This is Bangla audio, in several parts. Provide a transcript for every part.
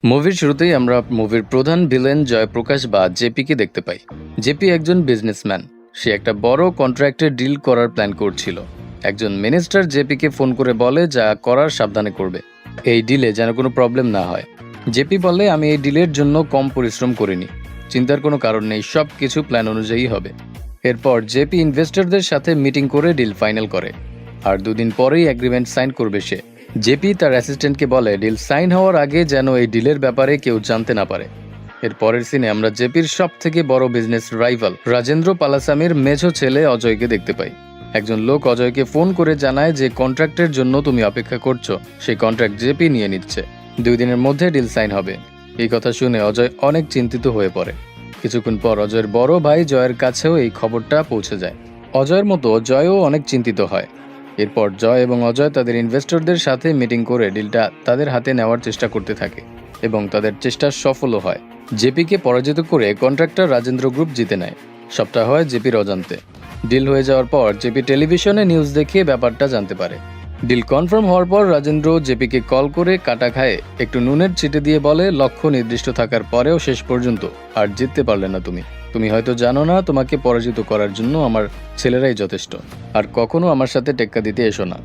মুভির শুরুতেই আমরা মুভির প্রধান ভিলেন জয়প্রকাশ বা জেপিকে দেখতে পাই। জেপি একজন বিজনেসম্যান। সে একটা বড় কন্ট্রাক্টে ডিল করার প্ল্যান করছিল। একজন মিনিস্টার জেপিকে ফোন করে বলে যা করার সাবধানে করবে, এই ডিলে যেন কোনো প্রবলেম না হয়। জেপি বলে, আমি এই ডিলের জন্য কম পরিশ্রম করিনি, চিন্তার কোনো কারণ নেই, সব কিছু প্ল্যান অনুযায়ী হবে। এরপর জেপি ইনভেস্টরদের সাথে মিটিং করে ডিল ফাইনাল করে, আর দুদিন পরেই এগ্রিমেন্ট সাইন করবে সে। জেপি তার অ্যাসিস্ট্যান্টকে বলে ডিল সাইন হওয়ার আগে যেন এই ডিলের ব্যাপারে কেউ জানতে না পারে। এর পরের সিনে আমরা জেপির সব থেকে বড় বিজনেস রাইভাল রাজেন্দ্র পালাসামির মেঝো ছেলে অজয়কে দেখতে পাই। একজন লোক অজয়কে ফোন করে জানায় যে কন্ট্রাক্টের জন্য তুমি অপেক্ষা করছো, সেই কন্ট্রাক্ট জেপি নিয়ে নিচ্ছে, 2 দিনের মধ্যে ডিল সাইন হবে। এই কথা শুনে অজয় অনেক চিন্তিত হয়ে পড়ে। কিছুক্ষণ পর অজয়ের বড় ভাই জয়ের কাছেও এই খবরটা পৌঁছে যায়। অজয়ের মতো জয়ও অনেক চিন্তিত হয়। এরপর জয় এবং অজয় তাদের ইনভেস্টরদের সাথে মিটিং করে ডিলটা তাদের হাতে নেওয়ার চেষ্টা করতে থাকে এবং তাদের চেষ্টা সফলও হয়। জেপিকে পরাজিত করে কন্ট্রাক্টর রাজেন্দ্র গ্রুপ জিতে নেয়। সবটা হয় জেপির অজান্তে। ডিল হয়ে যাওয়ার পর জেপি টেলিভিশনে নিউজ দেখিয়ে ব্যাপারটা জানতে পারে। ডিল কনফার্ম হওয়ার পর রাজেন্দ্র জেপিকে কল করে কাটা খায়ে একটু নুনের ছিটে দিয়ে বলে, লক্ষ্য নির্দিষ্ট থাকার পরেও শেষ পর্যন্ত আর জিততে পারলে না তুমি হয়তো জানো না, তোমাকে পরাজিত করার জন্য আমার ছেলেরাই যথেষ্ট, আর কখনো আমার সাথে টেক্কা দিতে এসো না।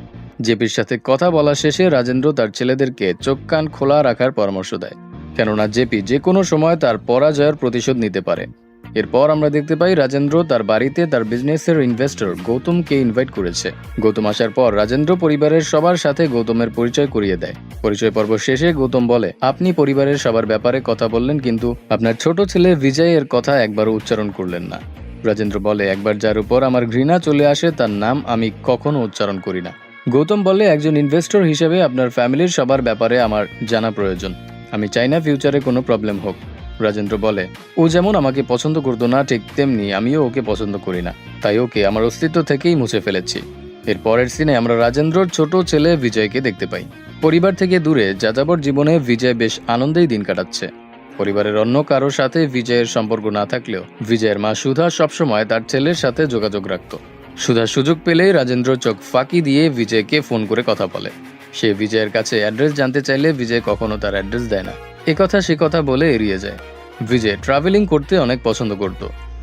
জেপির সাথে কথা বলা শেষে রাজেন্দ্র তার ছেলেদেরকে চোখ কান খোলা রাখার পরামর্শ দেয়, কেননা জেপি যে কোনো সময় তার পরাজয়ের প্রতিশোধ নিতে পারে। এরপর আমরা দেখতে পাই রাজেন্দ্র তার বাড়িতে তার বিজনেসের ইনভেস্টর গৌতমকে ইনভাইট করেছে। গৌতম আসার পর রাজেন্দ্র পরিবারের সবার সাথে গৌতমের পরিচয় করিয়ে দেয়। পরিচয় পর্ব শেষে গৌতম বলে, আপনি পরিবারের সবার ব্যাপারে কথা বললেন, কিন্তু আপনার ছোট ছেলে বিজয়ের কথা একবারও উচ্চারণ করলেন না। রাজেন্দ্র বলে, একবার যার উপর আমার ঘৃণা চলে আসে তার নাম আমি কখনো উচ্চারণ করি না। গৌতম বলে, একজন ইনভেস্টর হিসেবে আপনার ফ্যামিলির সবার ব্যাপারে আমার জানা প্রয়োজন। আমি চাই না ফিউচারে কোনো প্রবলেম হোক। রাজেন্দ্র বলে, ও যেমন আমাকে পছন্দ করতো না, ঠিক তেমনি আমিও ওকে পছন্দ করি না, তাই ওকে আমার অস্তিত্ব থেকেই মুছে ফেলেছি। এর পরের সিনে আমরা রাজেন্দ্রর ছোট ছেলে বিজয়কে দেখতে পাই। পরিবার থেকে দূরে যাযাবর জীবনে বিজয় বেশ আনন্দেই দিন কাটাচ্ছে। পরিবারের অন্য কারোর সাথে বিজয়ের সম্পর্ক না থাকলেও বিজয়ের মা সুধা সবসময় তার ছেলের সাথে যোগাযোগ রাখত। সুধা সুযোগ পেলেই রাজেন্দ্র চোখ ফাঁকি দিয়ে বিজয়কে ফোন করে কথা বলে। সে বিজয়ের কাছে অ্যাড্রেস জানতে চাইলে বিজয় কখনো তার অ্যাড্রেস দেয় না, এ কথা সে কথা বলে এড়িয়ে যায়। বিজয় ট্রাভেলিং করতে অনেক পছন্দ করত।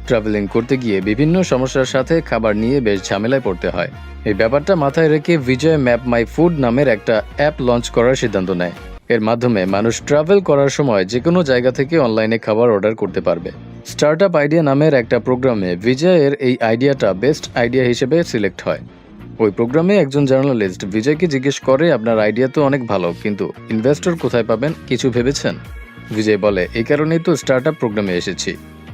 ট্রাভেলিং করতে গিয়ে বিভিন্ন সমস্যার সাথে খাবার নিয়ে বেশ ঝামেলায় পড়তে হয়। এই ব্যাপারটা মাথায় রেখে বিজয় ম্যাপ মাই ফুড নামের একটা অ্যাপ লঞ্চ করার সিদ্ধান্ত নেয়। এর মাধ্যমে মানুষ ট্রাভেল করার সময় যে কোনো জায়গা থেকে অনলাইনে খাবার অর্ডার করতে পারবে। স্টার্টআপ আইডিয়া নামের একটা প্রোগ্রামে বিজয়ের এই আইডিয়াটা বেস্ট আইডিয়া হিসেবে সিলেক্ট হয়। ওই প্রোগ্রামে একজন জার্নালিস্ট বিজয়কে জিজ্ঞেস করে, আপনার আইডিয়া তো অনেক ভালো, কিন্তু ইনভেস্টর কোথায় পাবেন, কিছু ভেবেছেন? বিজয় বলে, এই কারণেই তো স্টার্টআপ প্রোগ্রামে এসেছি।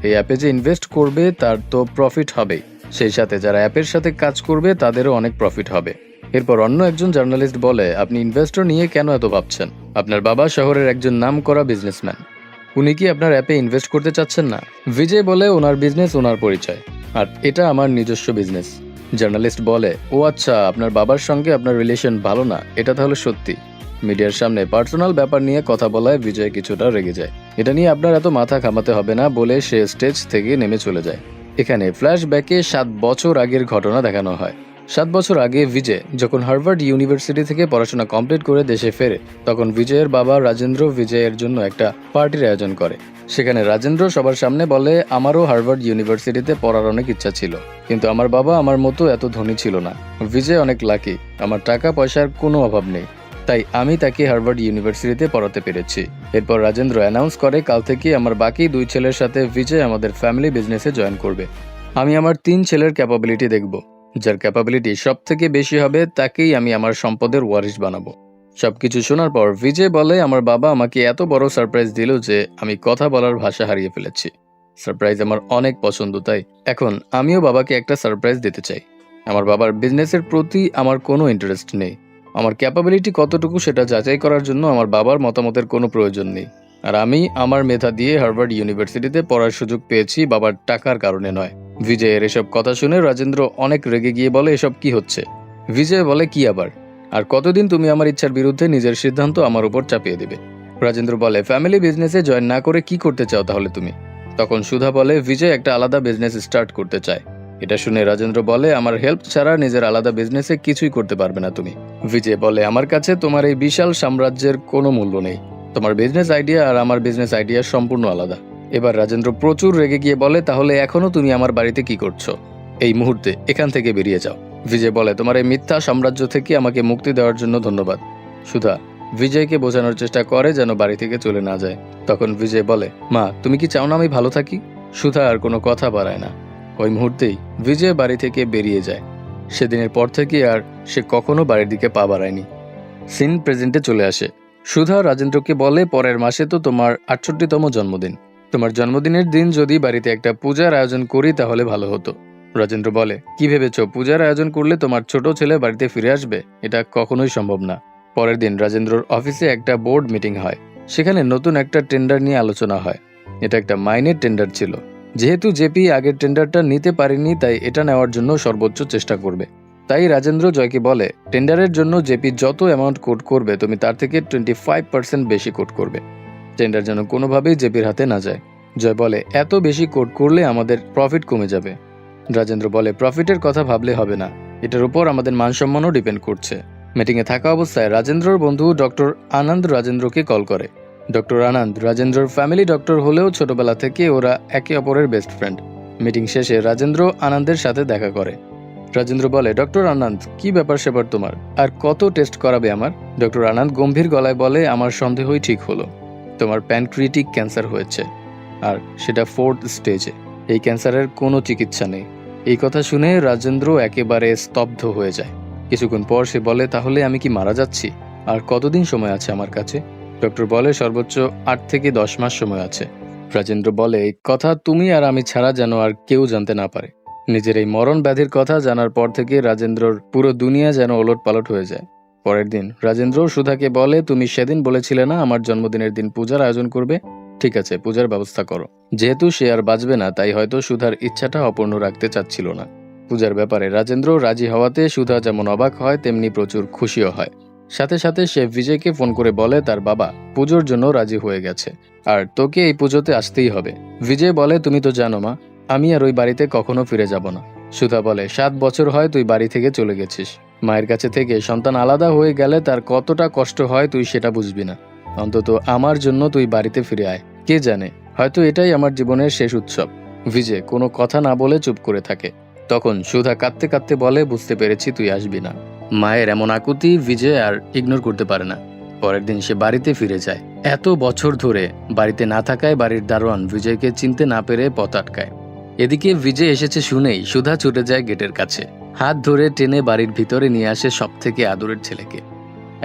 এই অ্যাপে যে ইনভেস্ট করবে তার তো প্রফিট হবেই, সেই সাথে যারা অ্যাপের সাথে কাজ করবে তাদেরও অনেক প্রফিট হবে। এরপর অন্য একজন জার্নালিস্ট বলে, আপনি ইনভেস্টর নিয়ে কেন এত ভাবছেন? আপনার বাবা শহরের একজন নামকরা বিজনেসম্যান, উনি কি আপনার অ্যাপে ইনভেস্ট করতে চাচ্ছেন না? বিজয় বলে, ওনার বিজনেস ওনার পরিচয়, আর এটা আমার নিজস্ব বিজনেস। জার্নালিস্ট বলে, ও আচ্ছা, আপনার বাবার সঙ্গে আপনার রিলেশন ভালো না, এটা তাহলে সত্যি? মিডিয়ার সামনে পার্সোনাল ব্যাপার নিয়ে কথা বলায় বিজয় কিছুটা রেগে যায়। এটা নিয়ে আপনার এত মাথা ঘামাতে হবে না বলে সে স্টেজ থেকে নেমে চলে যায়। এখানে ফ্ল্যাশব্যাকে 7 বছর আগের ঘটনা দেখানো হয়। 7 বছর আগে বিজয় যখন হার্ভার্ড ইউনিভার্সিটি থেকে পড়াশোনা কমপ্লিট করে দেশে ফেরে, তখন বিজয়ের বাবা রাজেন্দ্র বিজয়ের জন্য একটা পার্টির আয়োজন করে। সেখানে রাজেন্দ্র সবার সামনে বলে, আমারও হার্ভার্ড ইউনিভার্সিটিতে পড়ার অনেক ইচ্ছা ছিল, কিন্তু আমার বাবা আমার মতো এত ধনী ছিল না। বিজয় অনেক লাকি, আমার টাকা পয়সার কোনো অভাব নেই, তাই আমি তাকে হার্ভার্ড ইউনিভার্সিটিতে পড়াতে পেরেছি। এরপর রাজেন্দ্র অ্যানাউন্স করে, কাল থেকে আমার বাকি 2 ছেলের সাথে বিজয় আমাদের ফ্যামিলি বিজনেসে জয়েন করবে। আমি আমার 3 ছেলের ক্যাপাবিলিটি দেখব, যার ক্যাপাবিলিটি সব থেকে বেশি হবে তাকেই আমি আমার সম্পদের ওয়ারিশ বানাবো। সবকিছু শোনার পর বিজয় বলে, আমার বাবা আমাকে এত বড় সারপ্রাইজ দিল যে আমি কথা বলার ভাষা হারিয়ে ফেলেছি। সারপ্রাইজ আমার অনেক পছন্দ, তাই এখন আমিও বাবাকে একটা সারপ্রাইজ দিতে চাই। আমার বাবার বিজনেসের প্রতি আমার কোনো ইন্টারেস্ট নেই। আমার ক্যাপাবিলিটি কতটুকু সেটা যাচাই করার জন্য আমার বাবার মতামতের কোনো প্রয়োজন নেই। আর আমি আমার মেধা দিয়ে হার্ভার্ড ইউনিভার্সিটিতে পড়ার সুযোগ পেয়েছি, বাবার টাকার কারণে নয়। বিজয়ের এসব কথা শুনে রাজেন্দ্র অনেক রেগে গিয়ে বলে, এসব কি হচ্ছে? বিজয় বলে, কি আবার? আর কতদিন তুমি আমার ইচ্ছার বিরুদ্ধে নিজের সিদ্ধান্ত আমার উপর চাপিয়ে দেবে? রাজেন্দ্র বলে, ফ্যামিলি বিজনেসে জয়েন না করে কি করতে চাও তাহলে তুমি? তখন সুধা বলে, বিজয় একটা আলাদা বিজনেস স্টার্ট করতে চায়। এটা শুনে রাজেন্দ্র বলে, আমার হেল্প ছাড়া নিজের আলাদা বিজনেসে কিছুই করতে পারবে না তুমি। বিজয় বলে, আমার কাছে তোমার এই বিশাল সাম্রাজ্যের কোনো মূল্য নেই। তোমার বিজনেস আইডিয়া আর আমার বিজনেস আইডিয়া সম্পূর্ণ আলাদা। এবার রাজেন্দ্র প্রচুর রেগে গিয়ে বলে, তাহলে এখনো তুমি আমার বাড়িতে কি করছো? এই মুহূর্তে এখান থেকে বেরিয়ে যাও। বিজয় বলে, তোমার এই মিথ্যা সাম্রাজ্য থেকে আমাকে মুক্তি দেওয়ার জন্য ধন্যবাদ। সুধা বিজয়কে বোঝানোর চেষ্টা করে যেন বাড়ি থেকে চলে না যায়। তখন বিজয় বলে, মা তুমি কি চাও না আমি ভালো থাকি? সুধা আর কোনো কথা বাড়ায় না। ওই মুহূর্তেই বিজয় বাড়ি থেকে বেরিয়ে যায়। সেদিনের পর থেকে আর সে কখনো বাড়ির দিকে পা বাড়ায়নি। সিন প্রেজেন্টে চলে আসে। সুধা রাজেন্দ্রকে বলে, পরের মাসে তো তোমার ৬৮তম জন্মদিন। তোমার জন্মদিনের দিন যদি বাড়িতে একটা পূজার আয়োজন করি তাহলে ভালো হতো। রাজেন্দ্র বলে, কি ভেবেছ পূজার আয়োজন করলে তোমার ছোট ছেলে বাড়িতে ফিরে আসবে? এটা কখনোই সম্ভব না। পরের দিন রাজেন্দ্রর অফিসে একটা বোর্ড মিটিং হয়। সেখানে নতুন একটা টেন্ডার নিয়ে আলোচনা হয়। এটা একটা মাইনের টেন্ডার ছিল। যেহেতু জেপি আগের টেন্ডারটা নিতে পারেনি, তাই এটা নেওয়ার জন্য সর্বোচ্চ চেষ্টা করবে। তাই রাজেন্দ্র জয়কে বলে, টেন্ডারের জন্য জেপি যত অ্যামাউন্ট কোট করবে তুমি তার থেকে 25% বেশি কোট করবে। টেন্ডার যেন কোনোভাবেই জেপির হাতে না যায়। জয় বলে, এত বেশি কোট করলে আমাদের প্রফিট কমে যাবে। রাজেন্দ্র বলে, প্রফিটের কথা ভাবলে হবে না, এটার উপর আমাদের মানসম্মানও ডিপেন্ড করছে। মিটিংয়ে থাকা অবস্থায় রাজেন্দ্রর বন্ধু ডক্টর আনন্দ রাজেন্দ্রকে কল করে। ডক্টর আনন্দ রাজেন্দ্রর ফ্যামিলি ডক্টর হলেও ছোটবেলা থেকে ওরা একে অপরের বেস্ট ফ্রেন্ড। মিটিং শেষে রাজেন্দ্র আনন্দের সাথে দেখা করে। রাজেন্দ্র বলে, ডক্টর আনন্দ কি ব্যাপার সেবার তোমার? আর কত টেস্ট করাবে আমার? ডক্টর আনন্দ গম্ভীর গলায় বলে, আমার সন্দেহই ঠিক হলো, তোমার প্যানক্রিয়েটিক ক্যান্সার হয়েছে, আর সেটা 4th স্টেজে। এই ক্যান্সারের কোনো চিকিৎসা নেই। এই কথা শুনে রাজেন্দ্র একেবারে স্তব্ধ হয়ে যায়। কিছুক্ষণ পর সে বলে, তাহলে আমি কি মারা যাচ্ছি? আর কতদিন সময় আছে আমার কাছে? ডক্টর বলে, সর্বোচ্চ 8 থেকে 10 মাস সময় আছে। রাজেন্দ্র বলে, এই কথা তুমি আর আমি ছাড়া যেন আর কেউ জানতে না পারে। নিজের এই মরণ ব্যাধির কথা জানার পর থেকে রাজেন্দ্রর পুরো দুনিয়া যেন ওলট পালট হয়ে যায়। পরের দিন রাজেন্দ্র সুধাকে বলে, তুমি সেদিন বলেছিলে না আমার জন্মদিনের দিন পূজার আয়োজন করবে? ঠিক আছে, পূজার ব্যবস্থা করো। যেহেতু সে আর বাঁচবে না, তাই হয়তো সুধার ইচ্ছাটা অপূর্ণ রাখতে চাচ্ছিল না। পূজার ব্যাপারে রাজেন্দ্র রাজি হওয়াতে সুধা যেমন অবাক হয় তেমনি প্রচুর খুশিও হয়। সাথে সাথে সে বিজয়কে ফোন করে বলে তার বাবা পুজোর জন্য রাজি হয়ে গেছে, আর তোকে এই পুজোতে আসতেই হবে। বিজয় বলে, তুমি তো জানো মা, আমি আর ওই বাড়িতে কখনো ফিরে যাব না। সুধা বলে, 7 বছর হয় তুই বাড়ি থেকে চলে গেছিস। মায়ের কাছে থেকে সন্তান আলাদা হয়ে গেলে তার কতটা কষ্ট হয় তুই সেটা বুঝবি না। অন্তত আমার জন্য তুই বাড়িতে ফিরে আয়। কে জানে, হয়তো এটাই আমার জীবনের শেষ উৎসব। বিজয় কোনো কথা না বলে চুপ করে থাকে। তখন সুধা কাঁদতে কাঁদতে বলে, বুঝতে পেরেছি তুই আসবি না। মায়ের এমন আকুতি বিজয় আর ইগনোর করতে পারে না। পরের দিন সে বাড়িতে ফিরে যায়। এত বছর ধরে বাড়িতে না থাকায় বাড়ির দারোয়ান বিজয়কে চিনতে না পেরে পথ আটকায়। এদিকে বিজয় এসেছে শুনেই সুধা ছুটে যায় গেটের কাছে। হাত ধরে টেনে বাড়ির ভিতরে নিয়ে আসে সব থেকে আদরের ছেলেকে।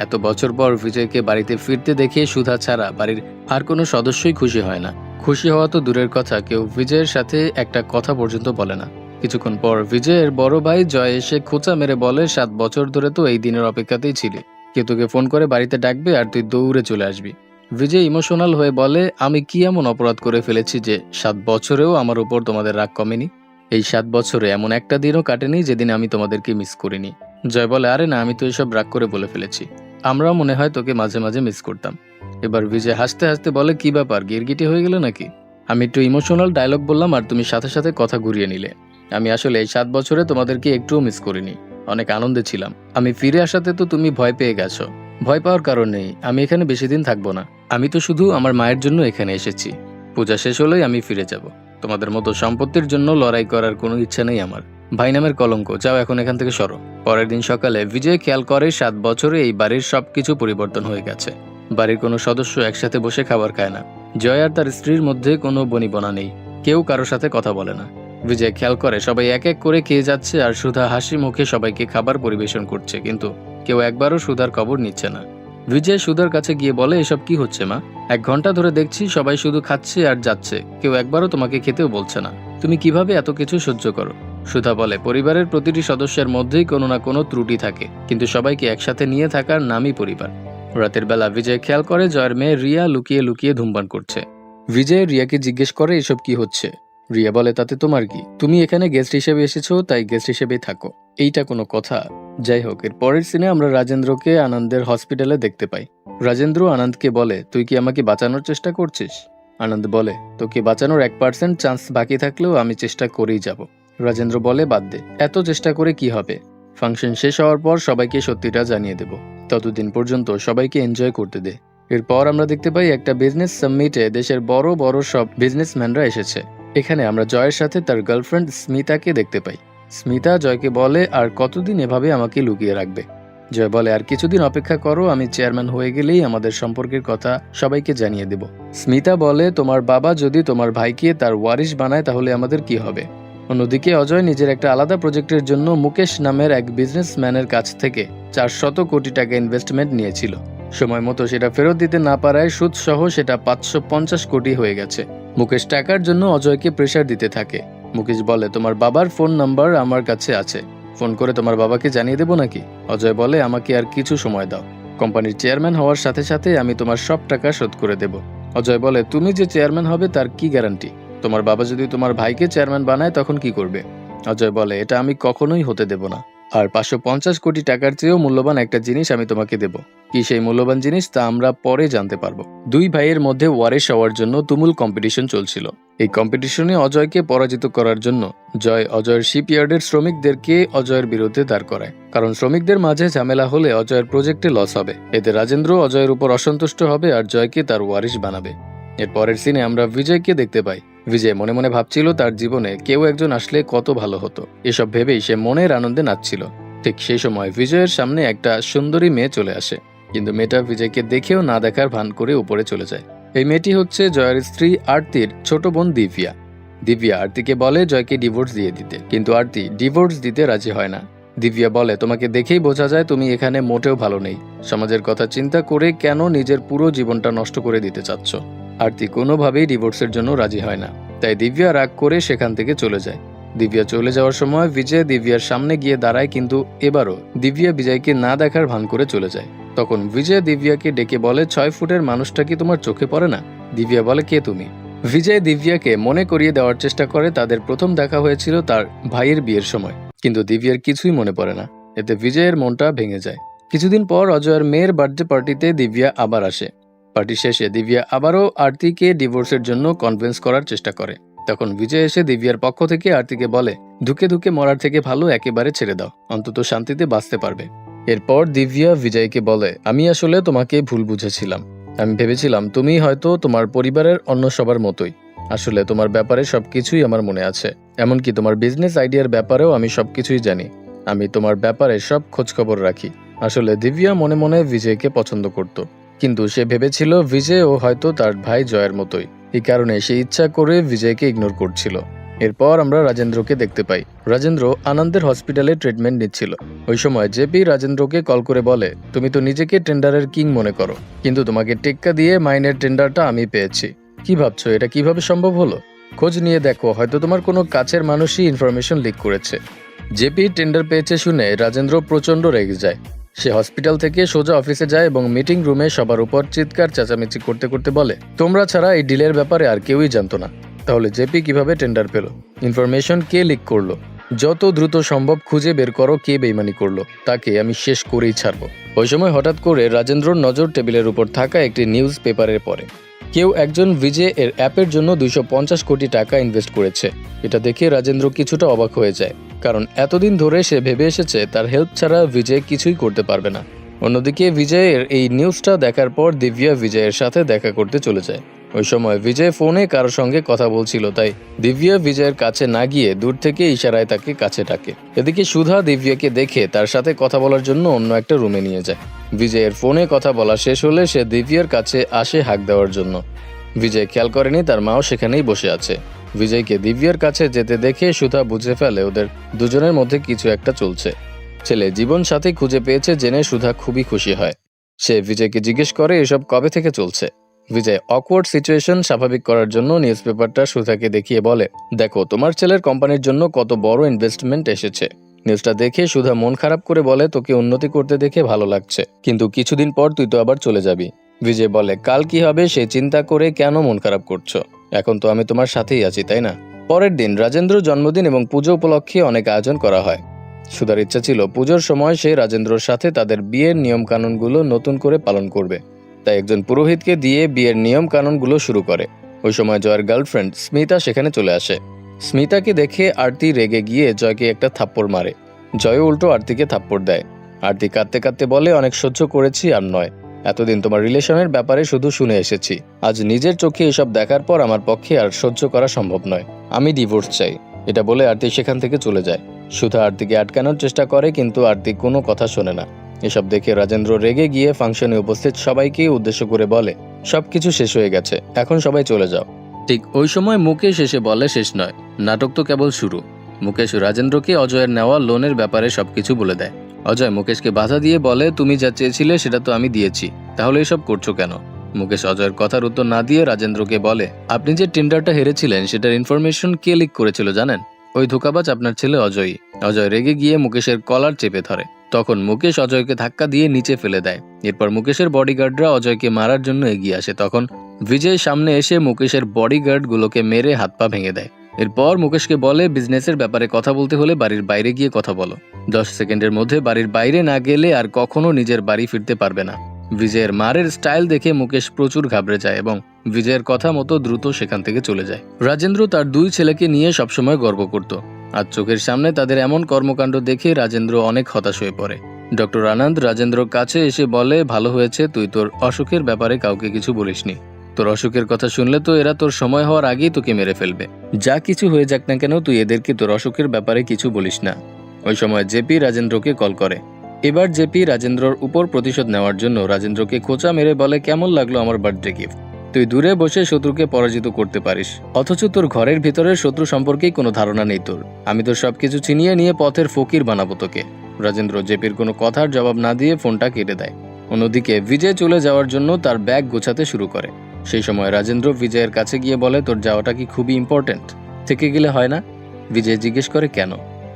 এত বছর পর বিজয়কে বাড়িতে ফিরতে দেখে সুধা ছাড়া বাড়ির আর কোনো সদস্যই খুশি হয় না। খুশি হওয়া তো দূরের কথা, কেউ বিজয়ের সাথে একটা কথা পর্যন্ত বলে না। কিছুক্ষণ পর বিজয়ের বড় ভাই জয় এসে খোঁচা মেরে বলে, 7 বছর ধরে তো এই দিনের অপেক্ষাতেই ছিলি। কেউ তোকে ফোন করে বাড়িতে ডাকবে আর তুই দৌড়ে চলে আসবি। বিজয় ইমোশনাল হয়ে বলে, আমি কি এমন অপরাধ করে ফেলেছি যে 7 বছরেও আমার উপর তোমাদের রাগ কমেনি? এই 7 বছরে এমন একটা দিনও কাটেনি যেদিন আমি তোমাদেরকে মিস করিনি। জয় বলে, আরে না, আমি তো এসব রাগ করে বলে ফেলেছি। আমরাও মনে হয় তোকে মাঝে মাঝে মিস করতাম। এবার বিজয় হাসতে হাসতে বলে, কি ব্যাপার, গিরগিটি হয়ে গেল নাকি? আমি একটু ইমোশনাল ডায়লগ বললাম আর তুমি সাথে সাথে কথা ঘুরিয়ে নিলে। আমি আসলে এই 7 বছরে তোমাদেরকে একটুও মিস করিনি, অনেক আনন্দে ছিলাম। আমি ফিরে আসাতে তো তুমি ভয় পেয়ে গেছো। ভয় পাওয়ার কারণ নেই, আমি এখানে বেশি দিন থাকবো না। আমি তো শুধু আমার মায়ের জন্য এখানে এসেছি। পূজা শেষ হলেই আমি ফিরে যাব। তোমাদের মতো সম্পত্তির জন্য লড়াই করার কোনো ইচ্ছা নেই আমার। ভাই নামের কলঙ্ক, যাও এখন এখান থেকে সরো। পরের দিন সকালে বিজয় খেয়াল করে 7 বছরে এই বাড়ির সবকিছু পরিবর্তন হয়ে গেছে। বাড়ির কোনো সদস্য একসাথে বসে খাবার খায় না। জয় আর তার স্ত্রীর মধ্যে কোনো বনিবনা নেই। কেউ কারোর সাথে কথা বলে না। বিজয় খেয়াল করে সবাই এক এক করে খেয়ে যাচ্ছে আর সুধা হাসি মুখে সবাইকে খাবার পরিবেশন করছে, কিন্তু কেউ একবারও সুধার খবর নিচ্ছে না। বিজয় সুধার কাছে গিয়ে বলে, এসব কি হচ্ছে মা? 1 ঘন্টা ধরে দেখছি সবাই শুধু খাচ্ছে আর যাচ্ছে, কেউ একবারও তোমাকে খেতেও বলছে না। তুমি কিভাবে এত কিছু সহ্য করো? সুধা বলে, পরিবারের প্রতিটি সদস্যের মধ্যেই কোনো না কোনো ত্রুটি থাকে, কিন্তু সবাইকে একসাথে নিয়ে থাকার নামই পরিবার। রাতের বেলা বিজয় খেয়াল করে জয়ের মেয়ে রিয়া লুকিয়ে লুকিয়ে ধূমপান করছে। বিজয় রিয়াকে জিজ্ঞেস করে, এসব কি হচ্ছে? রিয়া বলে, তাতে তোমার কি? তুমি এখানে গেস্ট হিসেবে এসেছো, তাই গেস্ট হিসেবেই থাকো। এইটা কোনো কথা? যাই হোক, এর পরের সিনে আমরা রাজেন্দ্রকে আনন্দের হসপিটালে দেখতে পাই। রাজেন্দ্র আনন্দকে বলে, তুই কি আমাকে বাঁচানোর চেষ্টা করছিস? আনন্দ বলে, তোকে বাঁচানোর 1% চান্স বাকি থাকলেও আমি চেষ্টা করেই যাব। রাজেন্দ্র বলে, বাদ দে, এত চেষ্টা করে কি হবে? ফাংশন শেষ হওয়ার পর সবাইকে সত্যিটা জানিয়ে দেব। ততদিন পর্যন্ত সবাইকে এনজয় করতে দে। এরপর আমরা দেখতে পাই একটা বিজনেস সামিটে দেশের বড় বড় সব বিজনেসম্যানরা এসেছে। এখানে আমরা জয়ের সাথে তার গার্লফ্রেন্ড স্মিতাকে দেখতে পাই। স্মিতা জয়কে বলে, আর কতদিন এভাবে আমাকে লুকিয়ে রাখবে? জয় বলে, আর কিছুদিন অপেক্ষা করো, আমি চেয়ারম্যান হয়ে গেলেই আমাদের সম্পর্কের কথা সবাইকে জানিয়ে দেব। স্মিতা বলে, তোমার বাবা যদি তোমার ভাইকে তার ওয়ারিশ বানায় তাহলে আমাদের কি হবে? অন্যদিকে অজয় নিজের একটা আলাদা প্রজেক্টের জন্য মুকেশ নামের এক বিজনেসম্যানের কাছ থেকে 400 কোটি টাকা ইনভেস্টমেন্ট নিয়েছিল। সময় মতো সেটা ফেরত দিতে না পারায় সুদ সহ সেটা 550 কোটি হয়ে গেছে। মুকেশ টাকার জন্য অজয়কে প্রেশার দিতে থাকে। মুকেশ বলে, তোমার বাবার ফোন নাম্বার আমার কাছে আছে, ফোন করে তোমার বাবাকে জানিয়ে দেবো নাকি? অজয় বলে, আমাকে আর কিছু সময় দাও, কোম্পানির চেয়ারম্যান হওয়ার সাথে সাথে আমি তোমার সব টাকা শোধ করে দেব। অজয় বলে, তুমি যে চেয়ারম্যান হবে তার কি গ্যারান্টি? তোমার বাবা যদি তোমার ভাইকে চেয়ারম্যান বানায় তখন কি করবে? অজয় বলে, এটা আমি কখনোই হতে দেব না। আর 550 কোটি টাকার চেয়েও মূল্যবান একটা জিনিস আমি তোমাকে দেব। কি সেই মূল্যবান জিনিস তা আমরা পরে জানতে পারবো। দুই ভাইয়ের মধ্যে ওয়ারিশ হওয়ার জন্য তুমুল কম্পিটিশন চলছিল। এই কম্পিটিশনে অজয়কে পরাজিত করার জন্য জয় অজয়ের শিপইয়ার্ডের শ্রমিকদেরকে অজয়ের বিরুদ্ধে দাঁড় করায়, কারণ শ্রমিকদের মাঝে ঝামেলা হলে অজয়ের প্রজেক্টে লস হবে। এতে রাজেন্দ্র অজয়ের উপর অসন্তুষ্ট হবে আর জয়কে তার ওয়ারিশ বানাবে। এর পরের সিনে আমরা বিজয়কে দেখতে পাই। বিজয় মনে মনে ভাবছিল তার জীবনে কেউ একজন আসলে কত ভালো হতো। এসব ভেবেই সে মনের আনন্দে নাচছিল। ঠিক সেই সময় বিজয়ের সামনে একটা সুন্দরী মেয়ে চলে আসে, কিন্তু মেয়েটা বিজয়কে দেখেও না দেখার ভান করে উপরে চলে যায়। এই মেয়েটি হচ্ছে জয়ের স্ত্রী আরতির ছোট বোন দিব্যা। দিব্যা আরতিকে বলে জয়কে ডিভোর্স দিয়ে দিতে, কিন্তু আরতি ডিভোর্স দিতে রাজি হয় না। দিব্যা বলে, তোমাকে দেখেই বোঝা যায় তুমি এখানে মোটেও ভালো নেই, সমাজের কথা চিন্তা করে কেন নিজের পুরো জীবনটা নষ্ট করে দিতে চাচ্ছ? আরতি কোনোভাবেই ডিভোর্সের জন্য রাজি হয় না, তাই দিব্যা রাগ করে সেখান থেকে চলে যায়। দিব্যা চলে যাওয়ার সময় বিজয় দিব্যার সামনে গিয়ে দাঁড়ায়, কিন্তু এবারও দিব্যা বিজয়কে না দেখার ভান করে চলে যায়। তখন বিজয় দিব্যাকে ডেকে বলে, 6 ফুটের মানুষটা কি তোমার চোখে পড়ে না? দিব্যা বলে, কে তুমি? বিজয় দিব্যাকে মনে করিয়ে দেওয়ার চেষ্টা করে তাদের প্রথম দেখা হয়েছিল তার ভাইয়ের বিয়ের সময়, কিন্তু দিব্যার কিছুই মনে পড়ে না। এতে বিজয়ের মনটা ভেঙে যায়। কিছুদিন পর অজয়ের মেয়ের বার্থডে পার্টিতে দিব্যা আবার আসে। পার্টি শেষে দিব্যা আবারও আরতিকে ডিভোর্সের জন্য কনভিন্স করার চেষ্টা করে। তখন বিজয় এসে দিব্যার পক্ষ থেকে আরতিকে বলে, ধুকে ধুকে মরার থেকে ভালো একেবারে ছেড়ে দাও, অন্তত শান্তিতে বাঁচতে পারবে। এরপর দিব্যা বিজয়কে বলে, আমি আসলে তোমাকে ভুল বুঝেছিলাম। আমি ভেবেছিলাম তুমি হয়তো তোমার পরিবারের অন্য সবার মতোই। আসলে তোমার ব্যাপারে সবকিছুই আমার মনে আছে, এমনকি তোমার বিজনেস আইডিয়ার ব্যাপারেও আমি সবকিছুই জানি। আমি তোমার ব্যাপারে সব খোঁজখবর রাখি। আসলে দিব্যা মনে মনে বিজয়কে পছন্দ করত, কিন্তু সে ভেবেছিল বিজয়ও হয়তো তার ভাই জয়ের মতোই। এই কারণে সে ইচ্ছা করে বিজয়কে ইগনোর করছিল। এরপর আমরা রাজেন্দ্রকে দেখতে পাই। রাজেন্দ্র আনন্দের হসপিটালে ট্রিটমেন্ট নিচ্ছিল। ওই সময় জেপি রাজেন্দ্রকে কল করে বলে, তুমি তো নিজেকে টেন্ডারের কিং মনে করো, কিন্তু তোমাকে টেক্কা দিয়ে মাইনের টেন্ডারটা আমি পেয়েছি। কি ভাবছো এটা কিভাবে সম্ভব হলো? খোঁজ নিয়ে দেখো, হয়তো তোমার কোনো কাছের মানুষই ইনফরমেশন লিক করেছে। জেপি টেন্ডার পেয়েছে শুনে রাজেন্দ্র প্রচন্ড রেগে যায়। সে হসপিটাল থেকে সোজা অফিসে যায় এবং মিটিং রুমে সবার উপর চিৎকার চেঁচামেচি করতে করতে বলে, তোমরা ছাড়া এই ডিলের ব্যাপারে আর কেউই জানতো না। তাহলে জেপি কিভাবে টেন্ডার পেল? ইনফরমেশন কে লিক করলো? যত দ্রুত সম্ভব খুঁজে বের করো কে বেইমানি করলো, তাকে আমি শেষ করেই ছাড়বো। ওই সময় হঠাৎ করে রাজেন্দ্রর নজর টেবিলের উপর থাকা একটি নিউজ পেপারের পরে। কেউ একজন বিজয় এর অ্যাপের জন্য 250 কোটি টাকা ইনভেস্ট করেছে। এটা দেখে রাজেন্দ্র কিছুটা অবাক হয়ে যায়, কারণ এতদিন ধরে সে ভেবে এসেছে তার হেল্প ছাড়া বিজয় কিছুই করতে পারবে না। অন্যদিকে বিজয়ের এই নিউজটা দেখার পর দিব্যা বিজয়ের সাথে দেখা করতে চলে যায়। ওই সময় বিজয় ফোনে কারোর সঙ্গে কথা বলছিল, তাই দিব্যা বিজয়ের কাছে না গিয়ে দূর থেকে ইশারায় তাকে কাছে ডাকে। এদিকে সুধা দিব্যাকে দেখে তার সাথে কথা বলার জন্য অন্য একটা রুমে নিয়ে যায়। বিজয়ের ফোনে কথা বলা শেষ হলে সে দিব্যার কাছে আসে হাঁক দেওয়ার জন্য। বিজয় খেয়াল করেনি তার মাও সেখানেই বসে আছে। বিজয়কে দিব্যার কাছে যেতে দেখে সুধা বুঝে ফেলে ওদের দুজনের মধ্যে কিছু একটা চলছে। ছেলে জীবন সাথী খুঁজে পেয়েছে জেনে সুধা খুবই খুশি হয়। সে বিজয়কে জিজ্ঞেস করে এসব কবে থেকে চলছে। বিজয় অকওয়ার্ড সিচুয়েশন স্বাভাবিক করার জন্য নিউজ পেপারটা সুধাকে দেখিয়ে বলে, দেখো তোমার ছেলের কোম্পানির জন্য কত বড় ইনভেস্টমেন্ট এসেছে। নিউজটা দেখে সুধা মন খারাপ করে বলে, তোকে উন্নতি করতে দেখে ভালো লাগছে, কিন্তু কিছুদিন পর তুই তো আবার চলে যাবি। বিজয় বলে, কাল কি হবে সে চিন্তা করে কেন মন খারাপ করছো? এখন তো আমি তোমার সাথেই আছি, তাই না? পরের দিন রাজেন্দ্রর জন্মদিন এবং পুজো উপলক্ষে অনেক আয়োজন করা হয়। সুধার ইচ্ছা ছিল পুজোর সময় সে রাজেন্দ্রর সাথে তাদের বিয়ের নিয়ম কানুনগুলো নতুন করে পালন করবে, তাই একজন পুরোহিতকে দিয়ে বিয়ের নিয়ম কানুনগুলো শুরু করে। ওই সময় জয়ের গার্লফ্রেন্ড স্মিতা সেখানে চলে আসে। স্মিতাকে দেখে আরতি রেগে গিয়ে জয়কে একটা থাপ্পড় মারে। জয় উল্টো আরতিকে থাপ্পড় দেয়। আরতি কাঁদতে কাঁদতে বলে, অনেক সহ্য করেছি আর নয়, এতদিন তোমার রিলেশনের ব্যাপারে শুধু শুনে এসেছি, আজ নিজের চোখে এসব দেখার পর আমার পক্ষে আর সহ্য করা সম্ভব নয়। আমি ডিভোর্স চাই। এটা বলে আরতি সেখান থেকে চলে যায়। সুধা আরতিকে আটকানোর চেষ্টা করে, কিন্তু আরতি কোনো কথা শোনে না। এসব দেখে রাজেন্দ্র রেগে গিয়ে ফাংশনে উপস্থিত সবাইকে উদ্দেশ্য করে বলে, সবকিছু শেষ হয়ে গেছে, এখন সবাই চলে যাও। ঠিক ওই সময় মুকেশ এসে বলে, শেষ নয়, নাটক তো কেবল শুরু। মুকেশ রাজেন্দ্রকে অজয়ের নেওয়া লোনের ব্যাপারে সবকিছু বলে দেয়। অজয় মুকেশকে বাধা দিয়ে বলে, তুমি যা চেয়েছিলে সেটা তো আমি দিয়েছি, তাহলে এসব করছো কেন? মুকেশ অজয়ের কথার উত্তর না দিয়ে রাজেন্দ্রকে বলে, আপনি যে টেন্ডারটা হেরেছিলেন সেটার ইনফরমেশন কে লিক করেছিল জানেন? ওই ধোঁকাবাজ আপনার ছেলে অজয়ই। অজয় রেগে গিয়ে মুকেশের কলার চেপে ধরে। তখন মুকেশ অজয়কে ধাক্কা দিয়ে নিচে ফেলে দেয়। এরপর মুকেশের বডিগার্ডরা অজয়কে মারার জন্য এগিয়ে আসে। তখন বিজয় সামনে এসে মুকেশের বডিগার্ডগুলোকে মেরে হাত পা ভেঙে দেয়। এরপর মুকেশকে বলে, বিজনেসের ব্যাপারে কথা বলতে হলে বাড়ির বাইরে গিয়ে কথা বলো। 10 সেকেন্ডের মধ্যে বাড়ির বাইরে না গেলে আর কখনো নিজের বাড়ি ফিরতে পারবে না। বিজয়ের মারের স্টাইল দেখে মুকেশ প্রচুর ঘাবড়ে যায় এবং বিজয়ের কথা মতো দ্রুত সেখান থেকে চলে যায়। রাজেন্দ্র তার 2 ছেলেকে নিয়ে সবসময় গর্ব করত। আজ চোখের সামনে তাদের এমন কর্মকাণ্ড দেখে রাজেন্দ্র অনেক হতাশ হয়ে পড়ে। ডক্টর আনন্দ রাজেন্দ্রর কাছে এসে বলে, ভালো হয়েছে তুই তোর অসুখের ব্যাপারে কাউকে কিছু বলিসনি। তোর অসুখের কথা শুনলে তো এরা তোর সময় হওয়ার আগেই তোকে মেরে ফেলবে। যা কিছু হয়ে যাক না কেন, তুই এদেরকে তোর অসুখের ব্যাপারে কিছু বলিস না। ওই সময় জেপি রাজেন্দ্রকে কল করে। এবার জেপি রাজেন্দ্রর উপর প্রতিশোধ নেওয়ার জন্য রাজেন্দ্রকে খোঁচা মেরে বলে, কেমন লাগলো আমার বার্থডে গিফট? তুই দূরে বসে শত্রুকে পরাজিত করতে পারিস, অথচ তোর ঘরের ভিতরের শত্রু সম্পর্কেই কোনো ধারণা নেই তোর। আমি তোর সবকিছু ছিনিয়ে নিয়ে পথের ফকির বানাবো তোকে। রাজেন্দ্র জেপির কোনো কথার জবাব না দিয়ে ফোনটা কেটে দেয়। অন্যদিকে বিজয় চলে যাওয়ার জন্য তার ব্যাগ গোছাতে শুরু করে। সেই সময় রাজেন্দ্র বিজয়ের কাছে গিয়ে বলে, তোর যাওয়াটা কি খুবই ইম্পর্টেন্ট? থেকে গেলে হয় না? বিজয় জিজ্ঞেস করে, কেন?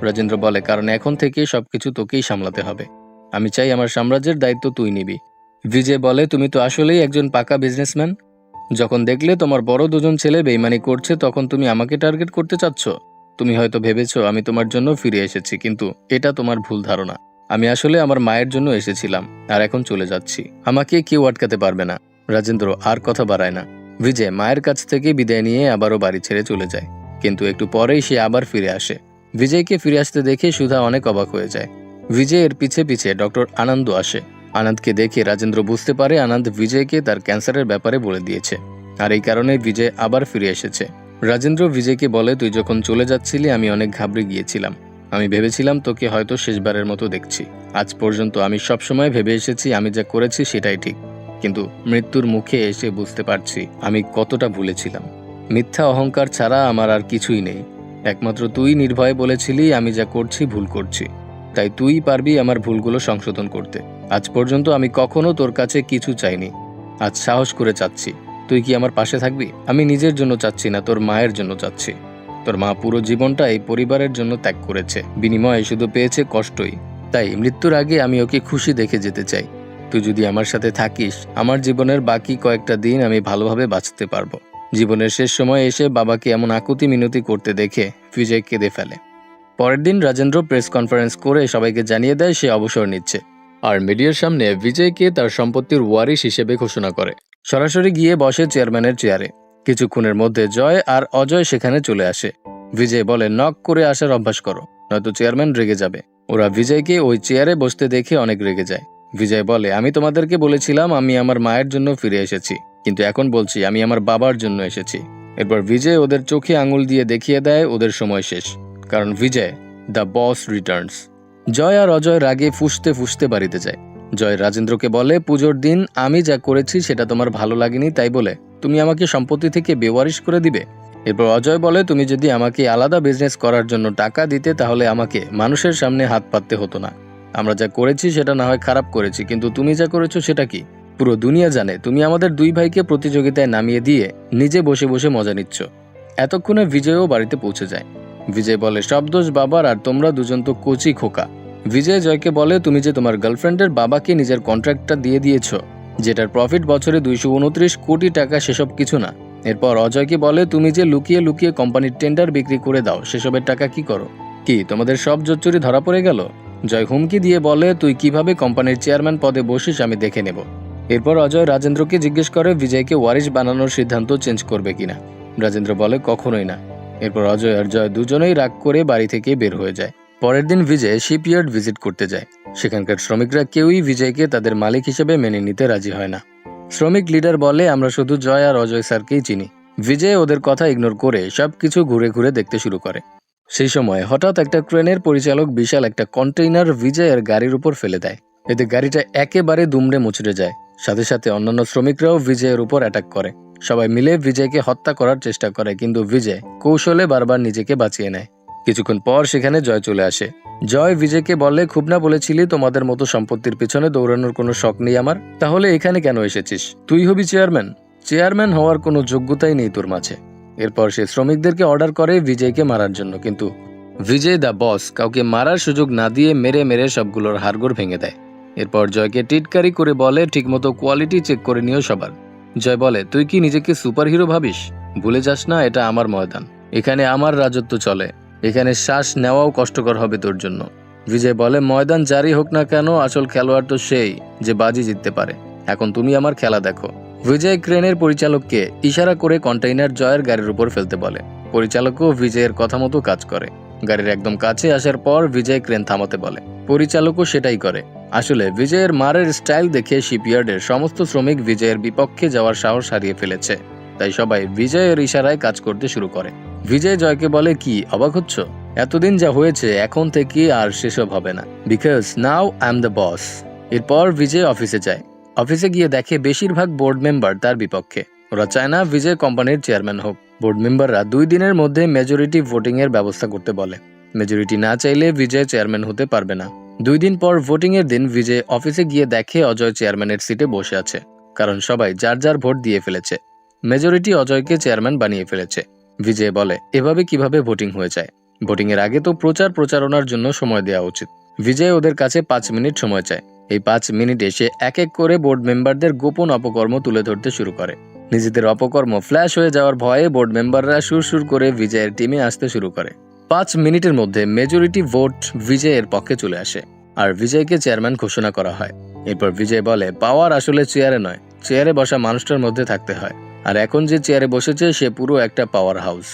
রাজেন্দ্র বলে, কারণ এখন থেকে সবকিছু তোকেই সামলাতে হবে। আমি চাই আমার সাম্রাজ্যের দায়িত্ব তুই নিবি। বিজয় বলে, তুমি তো আসলেই একজন পাকা বিজনেসম্যান। যখন দেখলে তোমার বড় 2জন ছেলে বেইমানি করছে তখন তুমি আমাকে টার্গেট করতে চাচ্ছ। তুমি হয়তো ভেবেছো আমি তোমার জন্য ফিরে এসেছি, কিন্তু এটা তোমার ভুল ধারণা। আমি আসলে আমার মায়ের জন্য এসেছিলাম, আর এখন চলে যাচ্ছি। আমাকে কেউ আটকাতে পারবে না। রাজেন্দ্র আর কথা বাড়ায় না। বিজয় মায়ের কাছ থেকে বিদায় নিয়ে আবারও বাড়ি ছেড়ে চলে যায়, কিন্তু একটু পরেই সে আবার ফিরে আসে। বিজয়কে ফিরে আসতে দেখে সুধা অনেক অবাক হয়ে যায়। বিজয়ের পিছে পিছে ডক্টর আনন্দ আসে। আনন্দকে দেখে রাজেন্দ্র বুঝতে পারে আনন্দ বিজয়কে তার ক্যান্সারের ব্যাপারে বলে দিয়েছে, আর এই কারণে বিজয় আবার ফিরে এসেছে। রাজেন্দ্র বিজয়কে বলে, তুই যখন চলে যাচ্ছিলি আমি অনেক ঘাবড়ে গিয়েছিলাম। আমি ভেবেছিলাম তোকে হয়তো শেষবারের মতো দেখছি। আজ পর্যন্ত আমি সবসময় ভেবে এসেছি আমি যা করেছি সেটাই ঠিক, কিন্তু মৃত্যুর মুখে এসে বুঝতে পারছি আমি কতটা ভুলেছিলাম। মিথ্যা অহংকার ছাড়া আমার আর কিছুই নেই। একমাত্র তুই নির্ভয়ে বলেছিলি আমি যা করছি ভুল করছি, তাই তুই পারবি আমার ভুলগুলো সংশোধন করতে। আজ পর্যন্ত আমি কখনো তোর কাছে কিছু চাইনি, আজ সাহস করে চাচ্ছি। তুই কি আমার পাশে থাকবি? আমি নিজের জন্য চাচ্ছি না, তোর মায়ের জন্য চাচ্ছি। তোর মা পুরো জীবনটা এই পরিবারের জন্য ত্যাগ করেছে, বিনিময়ে শুধু পেয়েছে কষ্টই। তাই মৃত্যুর আগে আমি ওকে খুশি দেখে যেতে চাই। তুই যদি আমার সাথে থাকিস, আমার জীবনের বাকি কয়েকটা দিন আমি ভালোভাবে বাঁচতে পারবো। জীবনের শেষ সময় এসে বাবাকে এমন আকুতি মিনতি করতে দেখে বিজয় কেঁদে ফেলে। পরের দিন রাজেন্দ্র প্রেস কনফারেন্স করে সবাইকে জানিয়ে দেয় সে অবসর নিচ্ছে, আর মিডিয়ার সামনে বিজয়কে তার সম্পত্তির ওয়ারিশ হিসেবে ঘোষণা করে। সরাসরি গিয়ে বসে চেয়ারম্যানের চেয়ারে। কিছুক্ষণের মধ্যে জয় আর অজয় সেখানে চলে আসে। বিজয় বলে, নক করে আসার অভ্যাস করো, নয়তো চেয়ারম্যান রেগে যাবে। ওরা বিজয়কে ওই চেয়ারে বসতে দেখে অনেক রেগে যায়। বিজয় বলে, আমি তোমাদেরকে বলেছিলাম আমি আমার মায়ের জন্য ফিরে এসেছি, কিন্তু এখন বলছি আমি আমার বাবার জন্য এসেছি। এরপর বিজয় ওদের চোখে আঙুল দিয়ে দেখিয়ে দেয় ওদের সময় শেষ, কারণ বিজয় দ্য বস রিটার্নস। জয় আর অজয় রাগে ফুঁসতে ফুঁসতে বাড়িতে যায়। জয় রাজেন্দ্রকে বলে, পুজোর দিন আমি যা করেছি সেটা তোমার ভালো লাগেনি, তাই বলে তুমি আমাকে সম্পত্তি থেকে বেওয়ারিশ করে দিবে। এরপর অজয় বলে, তুমি যদি আমাকে আলাদা বিজনেস করার জন্য টাকা দিতে তাহলে আমাকে মানুষের সামনে হাত পাততে হতো না। আমরা যা করেছি সেটা না হয় খারাপ করেছি, কিন্তু তুমি যা করেছো সেটা কি? পুরো দুনিয়া জানে তুমি আমাদের 2 ভাইকে প্রতিযোগিতায় নামিয়ে দিয়ে নিজে বসে বসে মজা নিচ্ছ। এতক্ষণে বিজয়ও বাড়িতে পৌঁছে যায়। বিজয় বলে, সব দোষ বাবার, আর তোমরা দুজন তো কচি খোকা। বিজয় জয়কে বলে, তুমি যে তোমার গার্লফ্রেন্ডের বাবাকে নিজের কন্ট্রাক্টটা দিয়ে দিয়েছো, যেটার প্রফিট বছরে 229 কোটি টাকা, সেসব কিছু না। এরপর অজয়কে বলে, তুমি যে লুকিয়ে লুকিয়ে কোম্পানির টেন্ডার বিক্রি করে দাও, সেসবের টাকা কি করো? কি তোমাদের সব জোচ্চুরি ধরা পড়ে গেল? জয় হুমকি দিয়ে বলে, তুই কিভাবে কোম্পানির চেয়ারম্যান পদে বসিস আমি দেখে নেব। এরপর অজয় রাজেন্দ্রকে জিজ্ঞেস করে বিজয়কে ওয়ারিশ বানানোর সিদ্ধান্ত চেঞ্জ করবে কিনা। রাজেন্দ্র বলে, কখনোই না। এরপর অজয় আর জয় দুজনেই রাগ করে বাড়ি থেকে বের হয়ে যায়। পরের দিন বিজয় শিপইয়ার্ড ভিজিট করতে যায়। সেখানকার শ্রমিকরা কেউই বিজয়কে তাদের মালিক হিসেবে মেনে নিতে রাজি হয় না। শ্রমিক লিডার বলে, আমরা শুধু জয় আর অজয় স্যারকেই চিনি। বিজয় ওদের কথা ইগনোর করে সবকিছু ঘুরে ঘুরে দেখতে শুরু করে। সেই সময় হঠাৎ একটা ক্রেনের পরিচালক বিশাল একটা কন্টেইনার বিজয়ের গাড়ির উপর ফেলে দেয়। এতে গাড়িটা একেবারে দুমড়ে মুচড়ে যায়। সাথে সাথে অন্যান্য শ্রমিকরাও বিজয়ের উপর অ্যাটাক করে। সবাই মিলে বিজয়কে হত্যা করার চেষ্টা করে, কিন্তু বিজয় কৌশলে বারবার নিজেকে বাঁচিয়ে নেয়। কিছুক্ষণ পর সেখানে জয় চলে আসে। জয় বিজয়কে বলে, খুব না বলেছিলি তোমাদের মতো সম্পত্তির পিছনে দৌড়ানোর কোনো শখ নেই আমার? তাহলে এখানে কেন এসেছিস? তুই হবি চেয়ারম্যান? চেয়ারম্যান হওয়ার কোনো যোগ্যতাই নেই তোর মাঝে। এরপর সে শ্রমিকদেরকে অর্ডার করে বিজয়কে মারার জন্য, কিন্তু বিজয় দা বস কাউকে মারার সুযোগ না দিয়ে মেরে মেরে সবগুলোর হাড়গোড় ভেঙে দেয়। এরপর জয়কে টিটকারি করে বলে, ঠিকমতো কোয়ালিটি চেক করে নিও সবার। জয় বলে, তুই কি নিজেকে সুপারহিরো ভাবিস? ভুলে যাস না, এটা আমার ময়দান, এখানে আমার রাজত্ব চলে, এখানে শ্বাস নেওয়াও কষ্টকর হবে তোর জন্য। বিজয় বলে, ময়দান জারি হোক না কেন, আসল খেলোয়াড় তো সেই যে বাজি জিততে পারে। এখন তুমি আমার খেলা দেখো। বিজয় ক্রেনের পরিচালককে ইশারা করে কন্টেইনার জয়ের গাড়ির উপর ফেলতে বলে। পরিচালকও বিজয়ের কথা মতো কাজ করে। গাড়ির একদম কাছে আসার পর বিজয় ক্রেন থামাতে বলে। পরিচালকও সেটাই করে। আসলে বিজয়ের মারের স্টাইল দেখে শিপইয়ার্ডের সমস্ত শ্রমিক বিজয়ের বিপক্ষে যাওয়ার সাহস হারিয়ে ফেলেছে। তাই সবাই বিজয়ের ইশারায় কাজ করতে শুরু করে। বিজয় জয়কে বলে, কি অবাক হচ্ছ? এতদিন যা হয়েছে এখন থেকে আর সেসব হবে না, because now I am the boss. এরপর বিজয় অফিসে যায়। অফিসে গিয়ে দেখে বেশিরভাগ বোর্ড মেম্বার তার বিপক্ষে। ওরা চায় না বিজয় কোম্পানির চেয়ারম্যান হোক। বোর্ড মেম্বাররা 2 দিনের মধ্যে মেজরিটি ভোটিং এর ব্যবস্থা করতে বলে। মেজরিটি না চাইলে বিজয় চেয়ারম্যান হতে পারবে না। 2 দিন পর ভোটিং এর দিন বিজয় অফিসে গিয়ে দেখে অজয় চেয়ারম্যানের সিটে বসে আছে, কারণ সবাই যার যার ভোট দিয়ে ফেলেছে। মেজরিটি অজয়কে চেয়ারম্যান বানিয়ে ফেলেছে। বিজয় বলে, এভাবে কিভাবে ভোটিং হয়ে যায়? ভোটিং এর আগে তো প্রচারণার জন্য সময় দেওয়া উচিত। বিজয় ওদের কাছে 5 মিনিট সময় চায়। এই 5 মিনিটে সে এক এক করে বোর্ড মেম্বারদের গোপন অপকর্ম তুলে ধরতে শুরু করে। নিজেদের অপকর্ম ফ্ল্যাশ হয়ে যাওয়ার ভয়ে বোর্ড মেম্বাররা সুর করে বিজয়ের টিমে আসতে শুরু করে। 5 মিনিটের মধ্যে মেজরিটি ভোট বিজয়ের পক্ষে চলে আসে, আর বিজয়কে চেয়ারম্যান ঘোষণা করা হয়। এরপর বিজয় বলে, পাওয়ার আসলে চেয়ারে নয়, চেয়ারে বসা মানুষটার মধ্যে থাকতে হয়। আর এখন যে চেয়ারে বসেছে সে পুরো একটা পাওয়ার হাউস।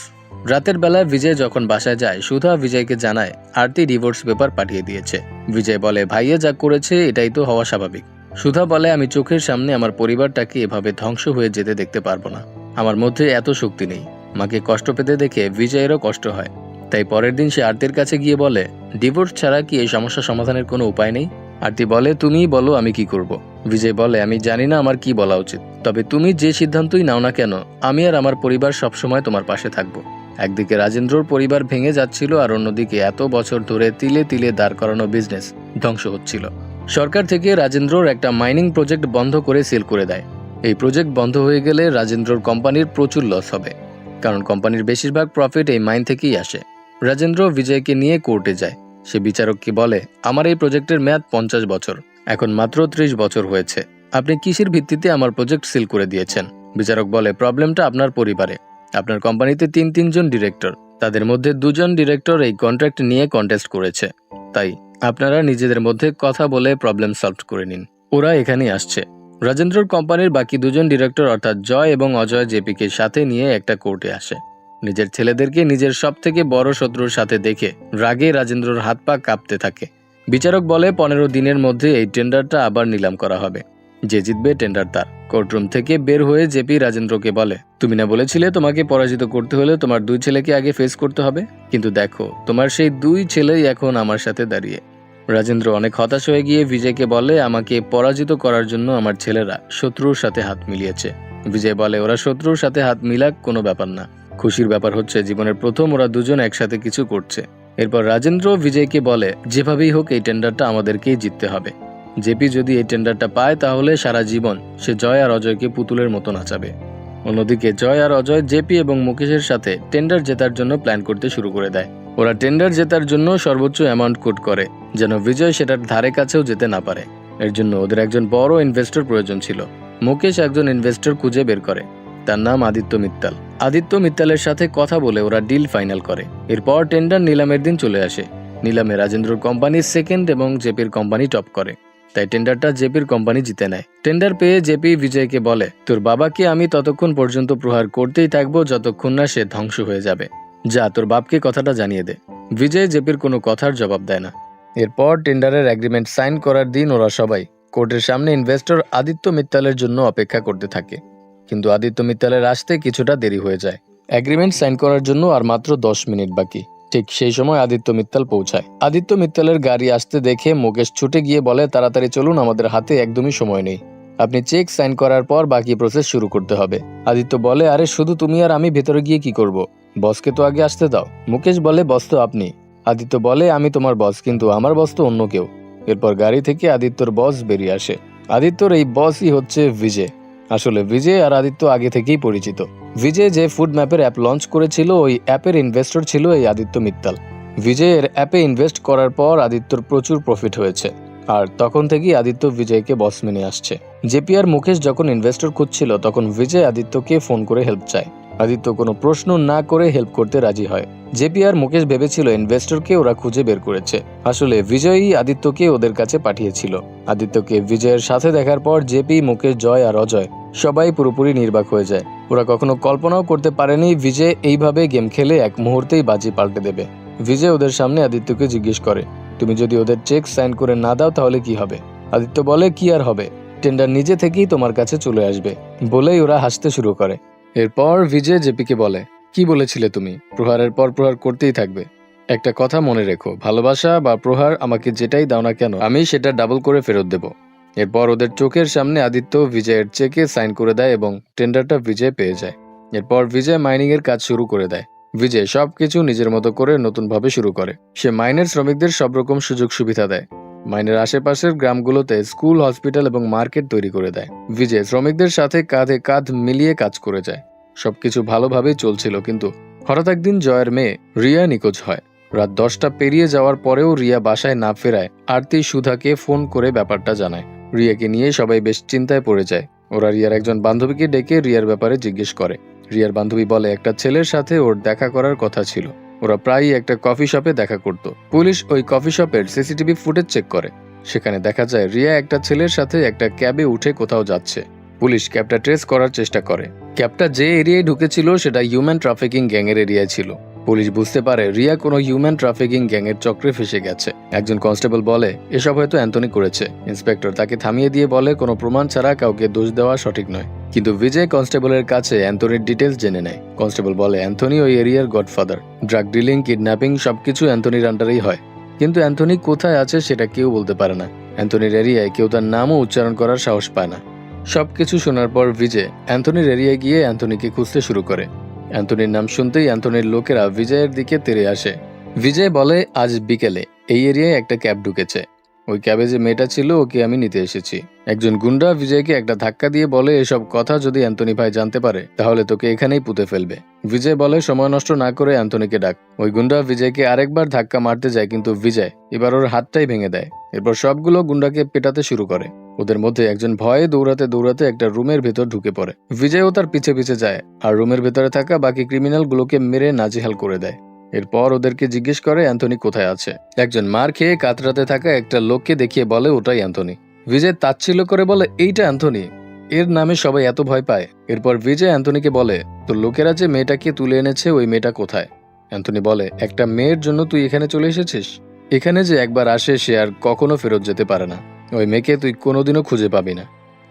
রাতের বেলায় বিজয় যখন বাসায় যায়, সুধা বিজয়কে জানায় আরতি ডিভোর্স পেপার পাঠিয়ে দিয়েছে। বিজয় বলে, ভাইয়া যা করেছে এটাই তো হওয়া স্বাভাবিক। সুধা বলে, আমি চোখের সামনে আমার পরিবারটাকে এভাবে ধ্বংস হয়ে যেতে দেখতে পারবো না। আমার মধ্যে এত শক্তি নেই। মাকে কষ্ট পেতে দেখে বিজয়েরও কষ্ট হয়। তাই পরের দিন সে আরতির কাছে গিয়ে বলে, ডিভোর্স ছাড়া কি এই সমস্যা সমাধানের কোনো উপায় নেই? আরতি বলে, তুমিই বলো আমি কি করব। বিজয় বলে, আমি জানি না আমার কি বলা উচিত, তবে তুমি যে সিদ্ধান্তই নাও না কেন, আমি আর আমার পরিবার সবসময় তোমার পাশে থাকবো। একদিকে রাজেন্দ্রর পরিবার ভেঙে যাচ্ছিল, আর অন্যদিকে এত বছর ধরে তিলে তিলে দাঁড় করানো বিজনেস ধ্বংস হচ্ছিল। সরকার থেকে রাজেন্দ্রর একটা মাইনিং প্রজেক্ট বন্ধ করে সিল করে দেয়। এই প্রজেক্ট বন্ধ হয়ে গেলে রাজেন্দ্রর কোম্পানির প্রচুর লস হবে, কারণ কোম্পানির বেশিরভাগ প্রফিট এই মাইন থেকেই আসে। রাজেন্দ্র বিজয়কে নিয়ে কোর্টে যায়। সে বিচারককে বলে, আমার এই প্রজেক্টের মেয়াদ 50 বছর, এখন মাত্র 30 বছর হয়েছে। আপনি কিসের ভিত্তিতে আমার প্রজেক্ট সিল করে দিয়েছেন? বিচারক বলে, প্রবলেমটা আপনার পরিবারে। আপনার কোম্পানিতে 3 জন ডিরেক্টর, তাদের মধ্যে 2 জন ডিরেক্টর এই কন্ট্রাক্ট নিয়ে কন্টেস্ট করেছে। তাই আপনারা নিজেদের মধ্যে কথা বলে প্রবলেম সলভ করে নিন। ওরা এখানেই আসছে। রাজেন্দ্রর কোম্পানির বাকি 2 জন ডিরেক্টর অর্থাৎ জয় এবং অজয় জেপিকে সাথে নিয়ে একটা কোর্টে আসে। নিজের ছেলেদেরকে নিজের সব থেকে বড় শত্রুর সাথে দেখে রাগে রাজেন্দ্রর হাত পা কাঁপতে থাকে। বিচারক বলে, 15 দিনের মধ্যে এই টেন্ডারটা আবার নিলাম করা হবে। যে জিতবে টেন্ডার তার। কোর্টরুম থেকে বের হয়ে জেপি রাজেন্দ্রকে বলে, তুমি না বলেছিলে তোমাকে পরাজিত করতে হলে তোমার 2 ছেলেকে আগে ফেস করতে হবে? কিন্তু দেখো, তোমার সেই 2 ছেলেই এখন আমার সাথে দাঁড়িয়ে। রাজেন্দ্র অনেক হতাশ হয়ে গিয়ে বিজয়কে বলে, আমাকে পরাজিত করার জন্য আমার ছেলেরা শত্রুর সাথে হাত মিলিয়েছে। বিজয় বলে, ওরা শত্রুর সাথে হাত মিলাক কোনো ব্যাপার না, খুশির ব্যাপার হচ্ছে জীবনের প্রথম ওরা 2 জন একসাথে কিছু করছে। এরপর রাজেন্দ্র বিজয়কে বলে, যেভাবেই হোক এই টেন্ডারটা আমাদেরকেই জিততে হবে। জেপি যদি এই টেন্ডারটা পায় তাহলে সারা জীবন সে জয় আর অজয়কে পুতুলের মতো নাচাবে। অন্যদিকে জয় আর অজয় জেপি এবং মুকেশের সাথে টেন্ডার জেতার জন্য প্ল্যান করতে শুরু করে দেয়। ওরা টেন্ডার জেতার জন্য সর্বোচ্চ অ্যামাউন্ট কোট করে, যেন বিজয় সেটার ধারে কাছেও যেতে না পারে। এর জন্য ওদের একজন বড় ইনভেস্টর প্রয়োজন ছিল। মুকেশ একজন ইনভেস্টর খুঁজে বের করে, তার নাম আদিত্য মিত্তাল। আদিত্য মিত্তালের সাথে কথা বলে ওরা ডিল ফাইনাল করে। এরপর টেন্ডার নিলামের দিন চলে আসে। নিলামে রাজেন্দ্রর কোম্পানি সেকেন্ড এবং জেপির কোম্পানি টপ করে। তাই টেন্ডারটা জেপির কোম্পানি জিতে নেয়। টেন্ডার পেয়ে জেপি বিজয়কে বলে, তোর বাবাকে আমি ততক্ষণ পর্যন্ত প্রহার করতেই থাকবো যতক্ষণ না সে ধ্বংস হয়ে যাবে। যা তোর বাপকে কথাটা জানিয়ে দে। বিজয় জেপির কোনো কথার জবাব দেয় না। এরপর টেন্ডারের এগ্রিমেন্ট সাইন করার দিন ওরা সবাই কোর্টের সামনে ইনভেস্টর আদিত্য মিত্তালের জন্য অপেক্ষা করতে থাকে। কিন্তু আদিত্য মিত্তালের আসতে কিছুটা দেরি হয়ে যায়। এগ্রিমেন্ট সাইন করার জন্য আর মাত্র 10 মিনিট বাকি। ঠিক সেই সময় আদিত্য মিত্তাল পৌঁছায়। আদিত্য মিত্তালের গাড়ি আসতে দেখে মুকেশ ছুটে গিয়ে বলে, তাড়াতাড়ি চলুন, আমাদের হাতে একদমই সময় নেই। আপনি চেক সাইন করার পর বাকি প্রসেস শুরু করতে হবে। আদিত্য বলে, আরে শুধু তুমি আর আমি ভেতরে গিয়ে কি করব? বসকে তো আগে আসতে দাও। মুকেশ বলে, বস তো আপনি। আদিত্য বলে, আমি তোমার বস, কিন্তু আমার বস তো অন্য কেউ। এরপর গাড়ি থেকে আদিত্যর বস বেরিয়ে আসে। আদিত্যর এই বসই হচ্ছে বিজয়। আসলে বিজয় আর আদিত্য আগে থেকেই পরিচিত। বিজয় যে ফুড ম্যাপের অ্যাপ লঞ্চ করেছিল, ওই অ্যাপের ইনভেস্টর ছিল এই আদিত্য মিত্তাল। বিজয়ের অ্যাপে ইনভেস্ট করার পর আদিত্যর প্রচুর প্রফিট হয়েছে, আর তখন থেকেই আদিত্য বিজয়কে বস মেনে আসছে। জেপি আর মুকেশ যখন ইনভেস্টর খুঁজছিল, তখন বিজয় আদিত্যকে ফোন করে হেল্প চায়। আদিত্য কোনো প্রশ্ন না করে হেল্প করতে রাজি হয়। জেপি আর মুকেশ ভেবেছিল ইনভেস্টরকে ওরা খুঁজে বের করেছে। আসলে বিজয়ই আদিত্যকে ওদের কাছে পাঠিয়েছিল। আদিত্যকে বিজয়ের সাথে দেখার পর জেপি, মুকেশ, জয় আর অজয় সবাই পুরোপুরি নির্বাক হয়ে যায়। ওরা কখনো কল্পনাও করতে পারেনি বিজয় এইভাবে গেম খেলে এক মুহূর্তেই বাজি পাল্টে দেবে। বিজয় ওদের সামনে আদিত্যকে জিজ্ঞেস করে, তুমি যদি ওদের চেক সাইন করে না দাও তাহলে কি হবে? আদিত্য বলে, কি আর হবে, টেন্ডার নিজে থেকেই তোমার কাছে চলে আসবে। বলেই ওরা হাসতে শুরু করে। এরপর বিজয় জেপিকে বলে, কি বলেছিলে তুমি? প্রহারের পর প্রহার করতেই থাকবে। একটা কথা মনে রেখো, ভালোবাসা বা প্রহার আমাকে যেটাই দাও না কেন, আমি সেটা ডাবল করে ফেরত দেব। এরপর ওদের চোখের সামনে আদিত্য বিজয়ের চেকে সাইন করে দেয় এবং টেন্ডারটা বিজয় পেয়ে যায়। এরপর বিজয় মাইনিং এর কাজ শুরু করে দেয়। বিজয় সবকিছু নিজের মতো করে নতুনভাবে শুরু করে। সে মাইনের শ্রমিকদের সব রকম সুযোগ সুবিধা দেয়। মাইনের আশেপাশের গ্রামগুলোতে স্কুল, হসপিটাল এবং মার্কেট তৈরি করে দেয়। বিজয় শ্রমিকদের সাথে কাঁধে কাঁধ মিলিয়ে কাজ করে যায়। সবকিছু ভালোভাবেই চলছিল, কিন্তু হঠাৎ একদিন জয়ের মেয়ে রিয়া নিখোঁজ হয়। রাত 10টা পেরিয়ে যাওয়ার পরেও রিয়া বাসায় না ফেরায় আরতি সুধাকে ফোন করে ব্যাপারটা জানায়। রিয়াকে নিয়ে সবাই বেশ চিন্তায় পড়ে যায়। ওরা রিয়ার একজন বান্ধবীকে ডেকে রিয়ার ব্যাপারে জিজ্ঞেস করে। রিয়ার বান্ধবী বলে, একটা ছেলের সাথে ওর দেখা করার কথা ছিল। ওরা প্রায়ই একটা কফি শপে দেখা করত। পুলিশ ওই কফি শপের সিসিটিভি ফুটেজ চেক করে। সেখানে দেখা যায় রিয়া একটা ছেলের সাথে একটা ক্যাবে উঠে কোথাও যাচ্ছে। পুলিশ ক্যাবটা ট্রেস করার চেষ্টা করে। ক্যাবটা যে এরিয়ায় ঢুকেছিল সেটা হিউম্যান ট্রাফিকিং গ্যাংয়ের এরিয়ায় ছিল। পুলিশ বুঝতে পারে রিয়া কোনো হিউম্যান ট্রাফিকিং গ্যাংয়ের চক্রে ফেসে গেছে। একজন কনস্টেবল বলে, এসব হয়তো অ্যান্থনি করেছে। ইন্সপেক্টর তাকে থামিয়ে দিয়ে বলে, কোনো প্রমাণ ছাড়া কাউকে দোষ দেওয়া সঠিক নয়। কিন্তু বিজয় কনস্টেবলের কাছে অ্যান্থনির ডিটেলস জেনে নেয়। কনস্টেবল বলে, অ্যান্থনি ওই এরিয়ার গডফাদার। ড্রাগ ডিলিং, কিডন্যাপিং সবকিছু অ্যান্থনির আন্ডারেই হয়। কিন্তু অ্যান্থনি কোথায় আছে সেটা কেউ বলতে পারে না। অ্যান্থনির এরিয়ায় কেউ তার নামও উচ্চারণ করার সাহস পায় না। সবকিছু শোনার পর বিজয় অ্যান্থনির এরিয়ায় গিয়ে অ্যান্থনিকে খুঁজতে শুরু করে। অ্যান্থনির নাম শুনতেই অ্যান্থনির লোকেরা বিজয়ের দিকে তেড়ে আসে। বিজয় বলে, আজ বিকেলে এই এরিয়ায় একটা ক্যাব ঢুকেছে। ওই ক্যাবে যে মেয়েটা ছিল ওকে আমি নিতে এসেছি। একজন গুন্ডা বিজয়কে একটা ধাক্কা দিয়ে বলে, এসব কথা যদি অ্যান্থনি ভাই জানতে পারে তাহলে তোকে এখানেই পুঁতে ফেলবে। বিজয় বলে, সময় নষ্ট না করে অ্যান্থনিকে ডাক। ওই গুন্ডা বিজয়কে আরেকবার ধাক্কা মারতে যায়, কিন্তু বিজয় এবার ওর হাতটাই ভেঙে দেয়। এরপর সবগুলো গুন্ডাকে পেটাতে শুরু করে। ওদের মধ্যে একজন ভয়ে দৌড়াতে দৌড়াতে একটা রুমের ভেতর ঢুকে পড়ে। বিজয়ও তার পিছে পিছে যায় আর রুমের ভেতরে থাকা বাকি ক্রিমিনাল গুলোকে মেরে নাজেহাল করে দেয়। এরপর ওদেরকে জিজ্ঞেস করে অ্যান্থনি কোথায় আছে। একজন মার খেয়ে কাতরাতে থাকা একটা লোককে দেখিয়ে বলে, ওটাই অ্যান্থনি। বিজয় তাচ্ছিল্য করে বলে, এইটা অ্যান্থনি, এর নামে সবাই এত ভয় পায়। এরপর বিজয় অ্যান্থনিকে বলে, তোর লোকেরা যে মেয়েটাকে তুলে এনেছে ওই মেয়েটা কোথায়? অ্যান্থনি বলে, একটা মেয়ের জন্য তুই এখানে চলে এসেছিস? এখানে যে একবার আসে সে আর কখনো ফেরত যেতে পারে না। ওই মেয়েকে তুই কোনোদিনও খুঁজে পাবি না।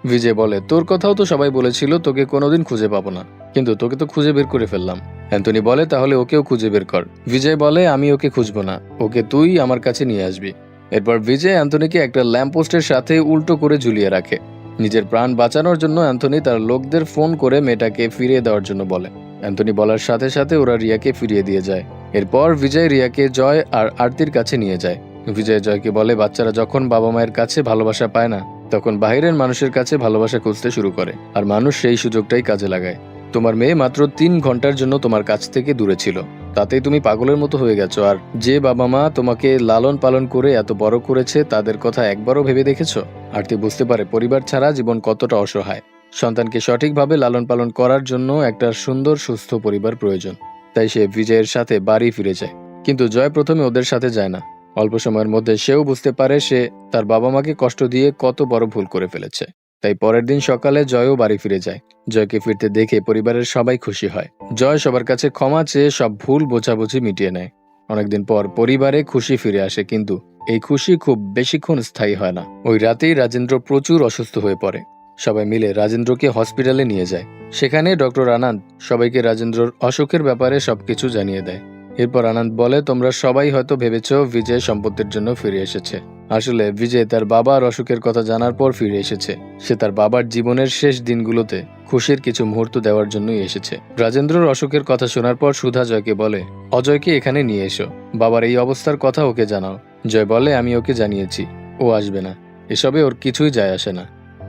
বিজয় বলে, তোর কথাও তো সবাই বলেছিল তোকে কোনোদিন খুঁজে পাবো না, কিন্তু তোকে তো খুঁজে বের করে ফেললাম। অ্যান্থনি বলে, তাহলে ওকেও খুঁজে বের কর। বিজয় বলে, আমি ওকে খুঁজবো না, ওকে তুই আমার কাছে নিয়ে আসবি। এরপর বিজয় অ্যান্থনিকে একটা ল্যাম্পপোস্টের সাথে উল্টো করে ঝুলিয়ে রাখে। নিজের প্রাণ বাঁচানোর জন্য অ্যান্থনি তার লোকদের ফোন করে মেয়েটাকে ফিরিয়ে দেওয়ার জন্য বলে। অ্যান্থনি বলার সাথে সাথে ওরা রিয়াকে ফিরিয়ে দিয়ে যায়। এরপর বিজয় রিয়াকে জয় আর আরতির কাছে নিয়ে যায়। বিজয় জয়কে বলে, বাচ্চারা যখন বাবা মায়ের কাছে ভালোবাসা পায় না তখন বাইরের মানুষের কাছে ভালোবাসা খুঁজতে শুরু করে, আর মানুষ সেই সুযোগটাই কাজে লাগায়। তোমার মেয়ে মাত্র 3 ঘন্টার জন্য তোমার কাছ থেকে দূরে ছিল, তাতেই তুমি পাগলের মতো হয়ে গেছো। আর যে বাবা মা তোমাকে লালন পালন করে এত বড় করেছে তাদের কথা একবারও ভেবে দেখেছো? আরতি বুঝতে পারে পরিবার ছাড়া জীবন কতটা অসহায়। সন্তানকে সঠিকভাবে লালন পালন করার জন্য একটা সুন্দর সুস্থ পরিবার প্রয়োজন। তাই সে বিজয়ের সাথে বাড়ি ফিরে যায়। কিন্তু জয় প্রথমে ওদের সাথে যায় না। অল্প সময়ের মধ্যে সেও বুঝতে পারে সে তার বাবা মাকে কষ্ট দিয়ে কত বড় ভুল করে ফেলেছে। তাই পরের দিন সকালে জয়ও বাড়ি ফিরে যায়। জয়কে ফিরতে দেখে পরিবারের সবাই খুশি হয়। জয় সবার কাছে ক্ষমা চেয়ে সব ভুল বোঝাবুঝি মিটিয়ে নেয়। অনেকদিন পর পরিবারে খুশি ফিরে আসে, কিন্তু এই খুশি খুব বেশিক্ষণ স্থায়ী হয় না। ওই রাতেই রাজেন্দ্র প্রচুর অসুস্থ হয়ে পড়ে। সবাই মিলে রাজেন্দ্রকে হসপিটালে নিয়ে যায়। সেখানে ডক্টর আনন্দ সবাইকে রাজেন্দ্রর অসুখের ব্যাপারে সবকিছু জানিয়ে দেয়। এরপর আনন্দ বলে, তোমরা সবাই হয়তো ভেবেছ বিজয় সম্পত্তির জন্য ফিরে এসেছে। আসলে বিজয় তার বাবার অসুখের কথা জানার পর ফিরে এসেছে। সে তার বাবার জীবনের শেষ দিনগুলোতে খুশির কিছু মুহূর্ত দেওয়ার জন্যই এসেছে। রাজেন্দ্রর অসুখের কথা শোনার পর সুধা জয়কে বলে, অজয়কে এখানে নিয়ে এসো, বাবার এই অবস্থার কথা ওকে জানাও। জয় বলে, আমি ওকে জানিয়েছি, ও আসবে না, এসবে ওর কিছুই যায় আসে না।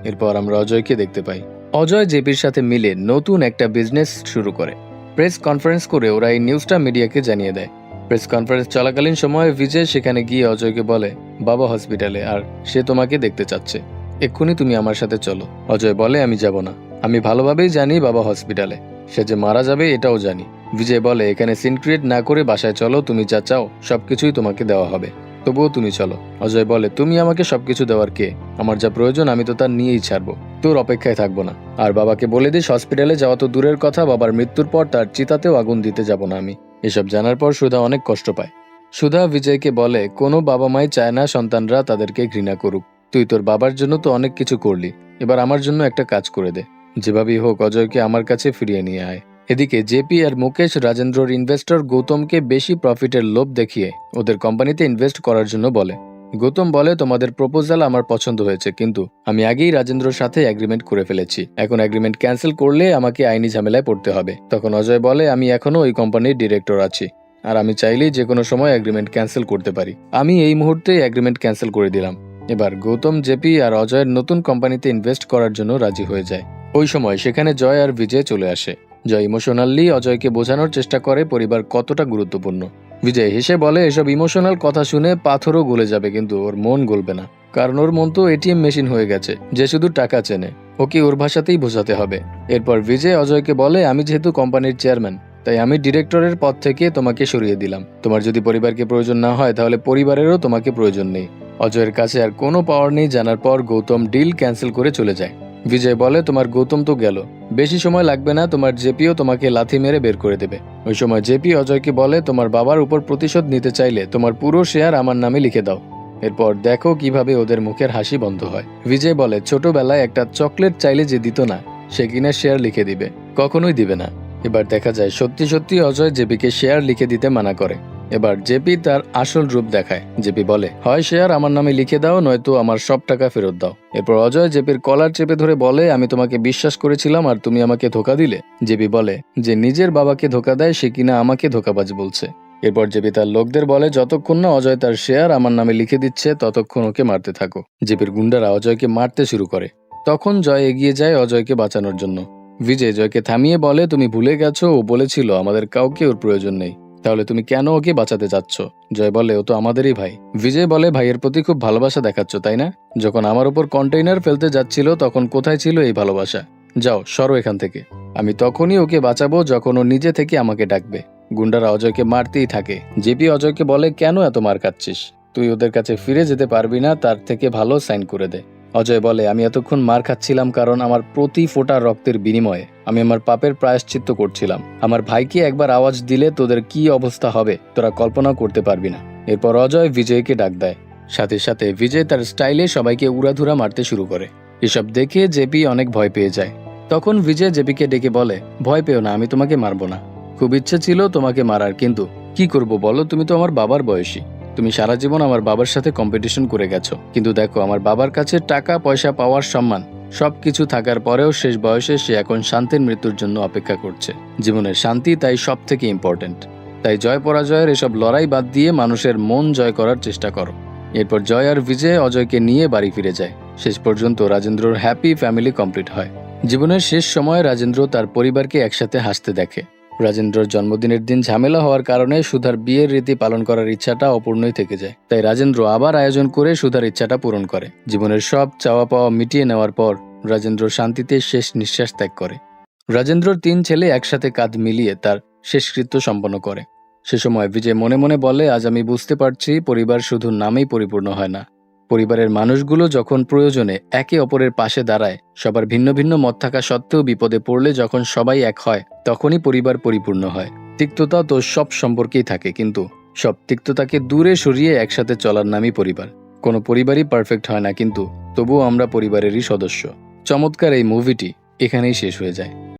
এরপর আমরা অজয়কে দেখতে পাই। অজয় জেপির সাথে মিলে নতুন একটা বিজনেস শুরু করে। প্রেস কনফারেন্স করে ওরা এই নিউজটা মিডিয়াকে জানিয়ে দেয়। প্রেস কনফারেন্স চলাকালীন সময়ে বিজয় সেখানে গিয়ে অজয়কে বলে, বাবা হসপিটালে আর সে তোমাকে দেখতে চাচ্ছে, এক্ষুনি তুমি আমার সাথে চলো। অজয় বলে, আমি যাব না, আমি ভালোভাবেই জানি বাবা হসপিটালে, সে যে মারা যাবে এটাও জানি। বিজয় বলে, এখানে সিন ক্রিয়েট না করে বাসায় চলো, তুমি যা চাও সবকিছুই তোমাকে দেওয়া হবে, তবুও তুমি চলো। অজয় বলে, তুমি আমাকে সবকিছু দেওয়ার কে? আমার যা প্রয়োজন আমি তো তার নিয়েই ছাড়বো, তোর অপেক্ষায় থাকবো না। আর বাবাকে বলে দিস হসপিটালে যাওয়া তো দূরের কথা, বাবার মৃত্যুর পর তার চিতাতেও আগুন দিতে যাব না আমি। এসব জানার পর সুধা অনেক কষ্ট পায়। সুধা বিজয়কে বলে, কোনো বাবা মাই চায় না সন্তানরা তাদেরকে ঘৃণা করুক, তুই তোর বাবার জন্য তো অনেক কিছু করলি, এবার আমার জন্য একটা কাজ করে দে, যেভাবেই হোক অজয়কে আমার কাছে ফিরিয়ে নিয়ে আয়। এদিকে জেপি আর মুকেশ রাজেন্দ্রর ইনভেস্টর গৌতমকে বেশি প্রফিটের লোভ দেখিয়ে ওদের কোম্পানিতে ইনভেস্ট করার জন্য বলে। গৌতম বলে, তোমাদের প্রপোজাল আমার পছন্দ হয়েছে, কিন্তু আমি আগেই রাজেন্দ্রর সাথে এগ্রিমেন্ট করে ফেলেছি, এখন এগ্রিমেন্ট ক্যান্সেল করলে আমাকে আইনি ঝামেলায় পড়তে হবে। তখন অজয় বলে, আমি এখনো ওই কোম্পানির ডিরেক্টর আছি, আর আমি চাইলেই যে কোনো সময় এগ্রিমেন্ট ক্যান্সেল করতে পারি, আমি এই মুহূর্তে এগ্রিমেন্ট ক্যান্সেল করে দিলাম। এবার গৌতম, জেপি আর অজয়ের নতুন কোম্পানিতে ইনভেস্ট করার জন্য রাজি হয়ে যায়। ওই সময় সেখানে জয় আর বিজয় চলে আসে। জয় ইমোশনালি অজয়কে বোঝানোর চেষ্টা করে পরিবার কতটা গুরুত্বপূর্ণ। বিজয় হেসে বলে, এসব ইমোশনাল কথা শুনে পাথরও গলে যাবে, কিন্তু ওর মন গলবে না, কারণ ওর মন তো এটিএম মেশিন হয়ে গেছে, যে শুধু টাকা চেনে, ওকে ওর ভাষাতেই বোঝাতে হবে। এরপর বিজয় অজয়কে বলে, আমি যেহেতু কোম্পানির চেয়ারম্যান, তাই আমি ডিরেক্টরের পদ থেকে তোমাকে সরিয়ে দিলাম, তোমার যদি পরিবারকে প্রয়োজন না হয় তাহলে পরিবারেরও তোমাকে প্রয়োজন নেই। অজয়ের কাছে আর কোনো পাওয়ার নেই জানার পর গৌতম ডিল ক্যান্সেল করে চলে যায়। বিজয় বলে, তোমার গৌতম তো গেল, বেশি সময় লাগবে না, তোমার জেপিও তোমাকে লাথি মেরে বের করে দেবে। ওই সময় জেপি অজয়কে বলে, তোমার বাবার উপর প্রতিশোধ নিতে চাইলে তোমার পুরো শেয়ার আমার নামে লিখে দাও, এরপর দেখো কিভাবে ওদের মুখের হাসি বন্ধ হয়। বিজয় বলে, ছোটবেলায় একটা চকলেট চাইলে যে দিত না, সে কিনা শেয়ার লিখে দিবে, কখনোই দিবে না। এবার দেখা যায় সত্যি সত্যি অজয় জেপিকে শেয়ার লিখে দিতে মানা করে। এবার জেপি তার আসল রূপ দেখায়। জেপি বলে, হয় শেয়ার আমার নামে লিখে দাও, নয়তো আমার সব টাকা ফেরত দাও। এরপর অজয় জেপির কলার চেপে ধরে বলে, আমি তোমাকে বিশ্বাস করেছিলাম আর তুমি আমাকে ধোকা দিলে। জেপি বলে, যে নিজের বাবাকে ধোকা দেয় সে কিনা আমাকে ধোকাবাজ বলছে। এরপর জেপি তার লোকদের বলে, যতক্ষণ না অজয় তার শেয়ার আমার নামে লিখে দিচ্ছে ততক্ষণ ওকে মারতে থাকো। জেপির গুন্ডারা অজয়কে মারতে শুরু করে। তখন জয় এগিয়ে যায় অজয়কে বাঁচানোর জন্য। বিজয় জয়কে থামিয়ে বলে, তুমি ভুলে গেছো, ও বলেছিল আমাদের কাউকে ওর প্রয়োজন নেই, তাহলে তুমি কেন ওকে বাঁচাতে চাচ্ছ? জয় বলে, ও তো আমাদেরই ভাই। বিজয় বলে, ভাইয়ের প্রতি খুব ভালোবাসা দেখাচ্ছ তাই না? যখন আমার উপর কন্টেইনার ফেলতে যাচ্ছিল তখন কোথায় ছিল এই ভালোবাসা? যাও সরো এখান থেকে, আমি তখনই ওকে বাঁচাবো যখন ও নিজে থেকে আমাকে ডাকবে। গুন্ডারা অজয়কে মারতেই থাকে। জেপি অজয়কে বলে, কেন এত মার খাচ্ছিস? তুই ওদের কাছে ফিরে যেতে পারবি না, তার থেকে ভালো সাইন করে দে। অজয় বলে, আমি এতক্ষণ মার খাচ্ছিলাম কারণ আমার প্রতি ফোঁটা রক্তের বিনিময়ে আমি আমার পাপের প্রায়শ্চিত্ত করছিলাম। আমার ভাইকে একবার আওয়াজ দিলে তোদের কি অবস্থা হবে তোরা কল্পনা করতে পারবি না। এরপর অজয় বিজয়কে ডাক দেয়। সাথে সাথে বিজয় তার স্টাইলে সবাইকে উড়াধুরা মারতে শুরু করে। এসব দেখে জেপি অনেক ভয় পেয়ে যায়। তখন বিজয় জেপিকে ডেকে বলে, ভয় পেও না, আমি তোমাকে মারবো না। খুব ইচ্ছে ছিল তোমাকে মারার, কিন্তু কি করব বলো, তুমি তো আমার বাবার বয়সী, তুমি সারা জীবন আমার বাবার সাথে কম্পিটিশন করে গেছো, কিন্তু দেখো আমার বাবার কাছে টাকা পয়সা পাওয়ার সম্মান সবকিছু থাকার পরেও শেষ বয়সে সে এখন শান্তির মৃত্যুর জন্য অপেক্ষা করছে। জীবনের শান্তি তাই সব থেকে ইম্পর্টেন্ট। তাই জয় পরাজয়ের এসব লড়াই বাদ দিয়ে মানুষের মন জয় করার চেষ্টা করো। এরপর জয় আর বিজয় অজয়কে নিয়ে বাড়ি ফিরে যায়। শেষ পর্যন্ত রাজেন্দ্রর হ্যাপি ফ্যামিলি কমপ্লিট হয়। জীবনের শেষ সময়ে রাজেন্দ্র তার পরিবারকে একসাথে হাসতে দেখে। রাজেন্দ্রর জন্মদিনের দিন ঝামেলা হওয়ার কারণে সুধার বিয়ের রীতি পালন করার ইচ্ছাটা অপূর্ণই থেকে যায়। তাই রাজেন্দ্র আবার আয়োজন করে সুধার ইচ্ছাটা পূরণ করে। জীবনের সব চাওয়া পাওয়া মিটিয়ে নেওয়ার পর রাজেন্দ্র শান্তিতে শেষ নিঃশ্বাস ত্যাগ করে। রাজেন্দ্রর 3 ছেলে একসাথে কাঁধ মিলিয়ে তার শেষকৃত্য সম্পন্ন করে। সে সময় বিজয় মনে মনে বলে, আজ আমি বুঝতে পারছি পরিবার শুধু নামেই পরিপূর্ণ হয় না। পরিবারের মানুষগুলো যখন প্রয়োজনে একে অপরের পাশে দাঁড়ায়, সবার ভিন্ন ভিন্ন মত থাকা সত্ত্বেও বিপদে পড়লে যখন সবাই এক হয়, তখনই পরিবার পরিপূর্ণ হয়। তিক্ততা তো সব সম্পর্কেই থাকে, কিন্তু সব তিক্ততাকে দূরে সরিয়ে একসাথে চলার নামই পরিবার। কোনো পরিবারই পারফেক্ট হয় না, কিন্তু তবুও আমরা পরিবারেরই সদস্য। চমৎকার এই মুভিটি এখানেই শেষ হয়ে যায়।